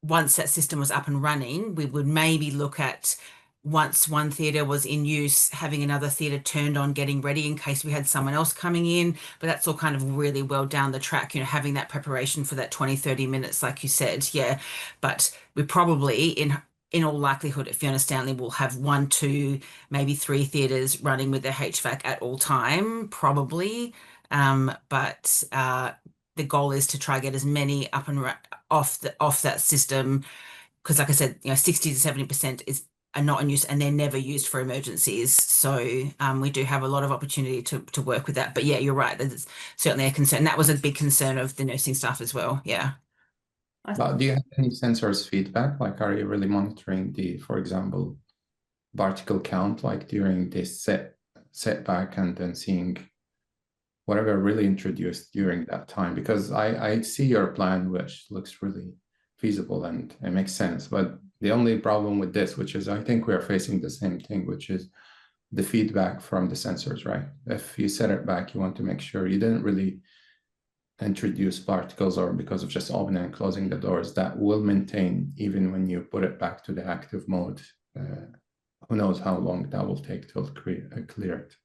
once that system was up and running, we would maybe look at, once one theatre was in use, having another theatre turned on, getting ready in case we had someone else coming in. But that's all kind of really well down the track, having that preparation for that 20, 30 minutes, like you said. Yeah. But we probably, in all likelihood, Fiona Stanley will have 1, 2, maybe 3 theatres running with their HVAC at all time, probably. But the goal is to try get as many up and off that system, because, like I said, 60 to 70% are not in use, and they're never used for emergencies. So we do have a lot of opportunity to work with that. But yeah, you're right. That's certainly a concern. That was a big concern of the nursing staff as well. Yeah. But do you have any sensors feedback? Like, are you really monitoring for example, particle count, like during this setback, and then seeing whatever really introduced during that time? Because I see your plan, which looks really feasible and it makes sense. But the only problem with this, which is I think we are facing the same thing, which is the feedback from the sensors, right? If you set it back, you want to make sure you didn't really introduce particles, or because of just opening and closing the doors, that will maintain even when you put it back to the active mode. Who knows how long that will take to clear it.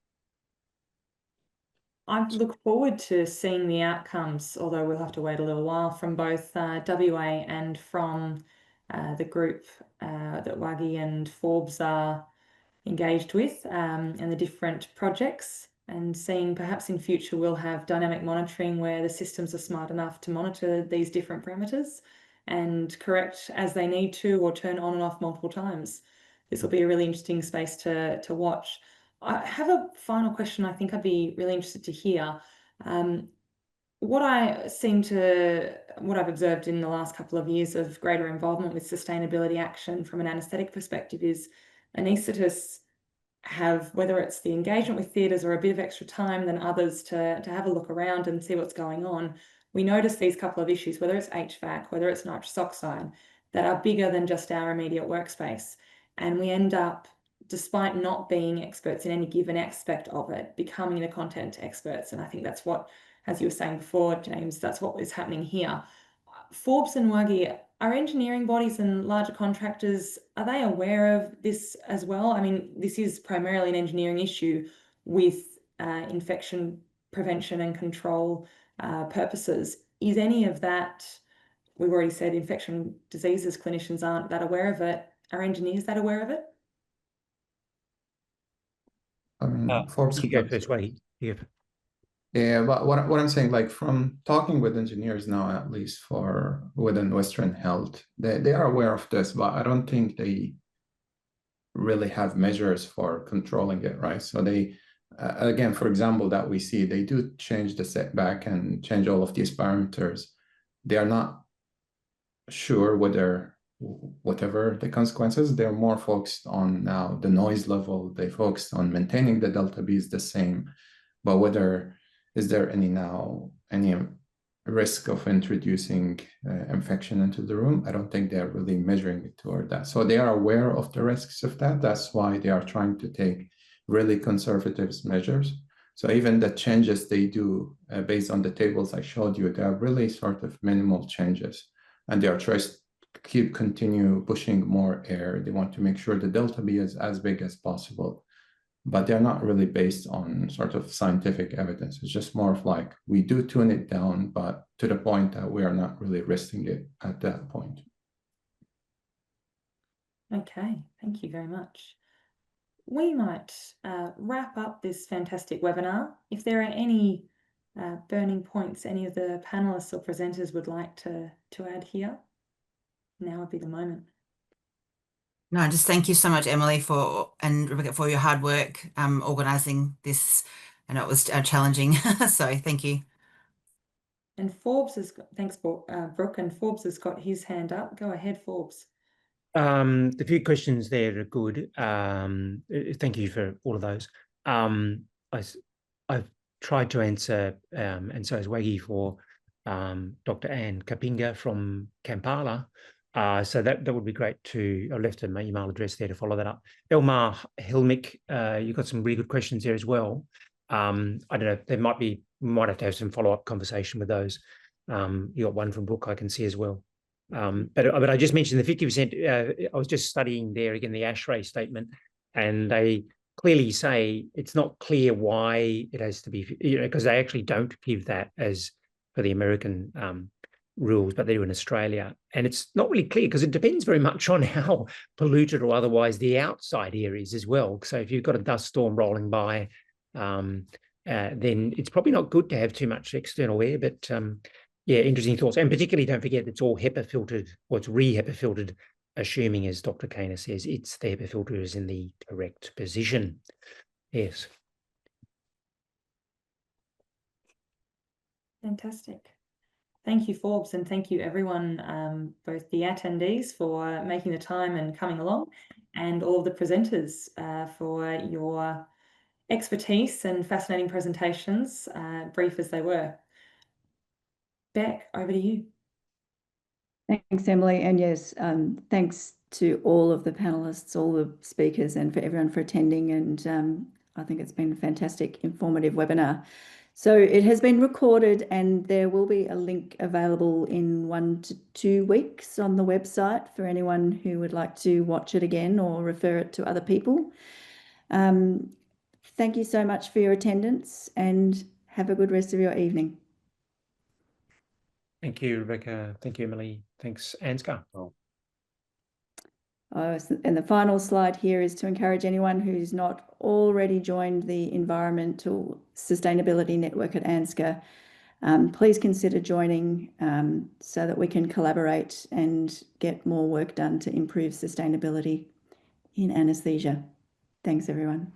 I look forward to seeing the outcomes, although we'll have to wait a little while, from both WA and from the group that Wagih and Forbes are engaged with, and the different projects, and seeing perhaps in future we'll have dynamic monitoring where the systems are smart enough to monitor these different parameters and correct as they need to, or turn on and off multiple times. This will be a really interesting space to watch. I have a final question I think I'd be really interested to hear. What I've observed in the last couple of years of greater involvement with sustainability action from an anaesthetic perspective is anaesthetists have, whether it's the engagement with theatres or a bit of extra time than others to have a look around and see what's going on. We notice these couple of issues, whether it's HVAC, whether it's nitrous oxide, that are bigger than just our immediate workspace. And we end up, despite not being experts in any given aspect of it, becoming the content experts. And I think that's what, as you were saying before, James, that's what is happening here. Forbes and Wagih, are engineering bodies and larger contractors, are they aware of this as well? I mean, this is primarily an engineering issue with infection prevention and control purposes. Is any of that, we've already said infection diseases clinicians aren't that aware of it. Are engineers that aware of it? I mean, Forbes. You go first, Wagih. Yeah, but what I'm saying, like from talking with engineers now, at least within Western Health, they are aware of this, but I don't think they really have measures for controlling it, right? So they, again, for example, that we see, they do change the setback and change all of these parameters. They are not sure whatever the consequences, they're more focused on now the noise level. They focused on maintaining the delta B is the same, but whether is there any risk of introducing infection into the room? I don't think they're really measuring it toward that. So they are aware of the risks of that. That's why they are trying to take really conservative measures. So even the changes they do based on the tables I showed you, they are really sort of minimal changes. And they are trying to continue pushing more air. They want to make sure the delta B is as big as possible. But they're not really based on sort of scientific evidence. It's just more of like, we do tune it down, but to the point that we are not really risking it at that point. Okay, thank you very much. We might wrap up this fantastic webinar. If there are any burning points any of the panelists or presenters would like to add here, now would be the moment. No, just thank you so much, Emily, and Rebecca, for your hard work organising this. I know it was challenging, so thank you. And Forbes has got, thanks, Brooke, and Forbes has got his hand up. Go ahead, Forbes. The few questions there are good. Thank you for all of those. I've tried to answer, and so has Wagih, for Dr. Anne Kapinga from Kampala. So that would be great I left my email address there to follow that up. Elmar Hilmick, you've got some really good questions there as well. I don't know, we might have to have some follow-up conversation with those. You got one from Brooke I can see as well. But I just mentioned the 50%, I was just studying there again, the ASHRAE statement, and they clearly say it's not clear why it has to be, because they actually don't give that as for the American rules, but they're in Australia. And it's not really clear because it depends very much on how polluted or otherwise the outside air is as well. So if you've got a dust storm rolling by, then it's probably not good to have too much external air. But yeah, interesting thoughts. And particularly don't forget it's all HEPA filtered, or it's re-HEPA filtered, assuming, as Dr. Kainer says, the HEPA filter is in the correct position. Yes. Fantastic. Thank you, Forbes, and thank you, everyone, both the attendees for making the time and coming along, and all of the presenters for your expertise and fascinating presentations, brief as they were. Beck, over to you. Thanks, Emily. And yes, thanks to all of the panelists, all the speakers, and for everyone for attending. And I think it's been a fantastic, informative webinar. So it has been recorded, and there will be a link available in 1 to 2 weeks on the website for anyone who would like to watch it again or refer it to other people. Thank you so much for your attendance, and have a good rest of your evening. Thank you, Rebecca. Thank you, Emily. Thanks, ANZCA. And the final slide here is to encourage anyone who's not already joined the Environmental Sustainability Network at ANZCA, please consider joining so that we can collaborate and get more work done to improve sustainability in anaesthesia. Thanks, everyone.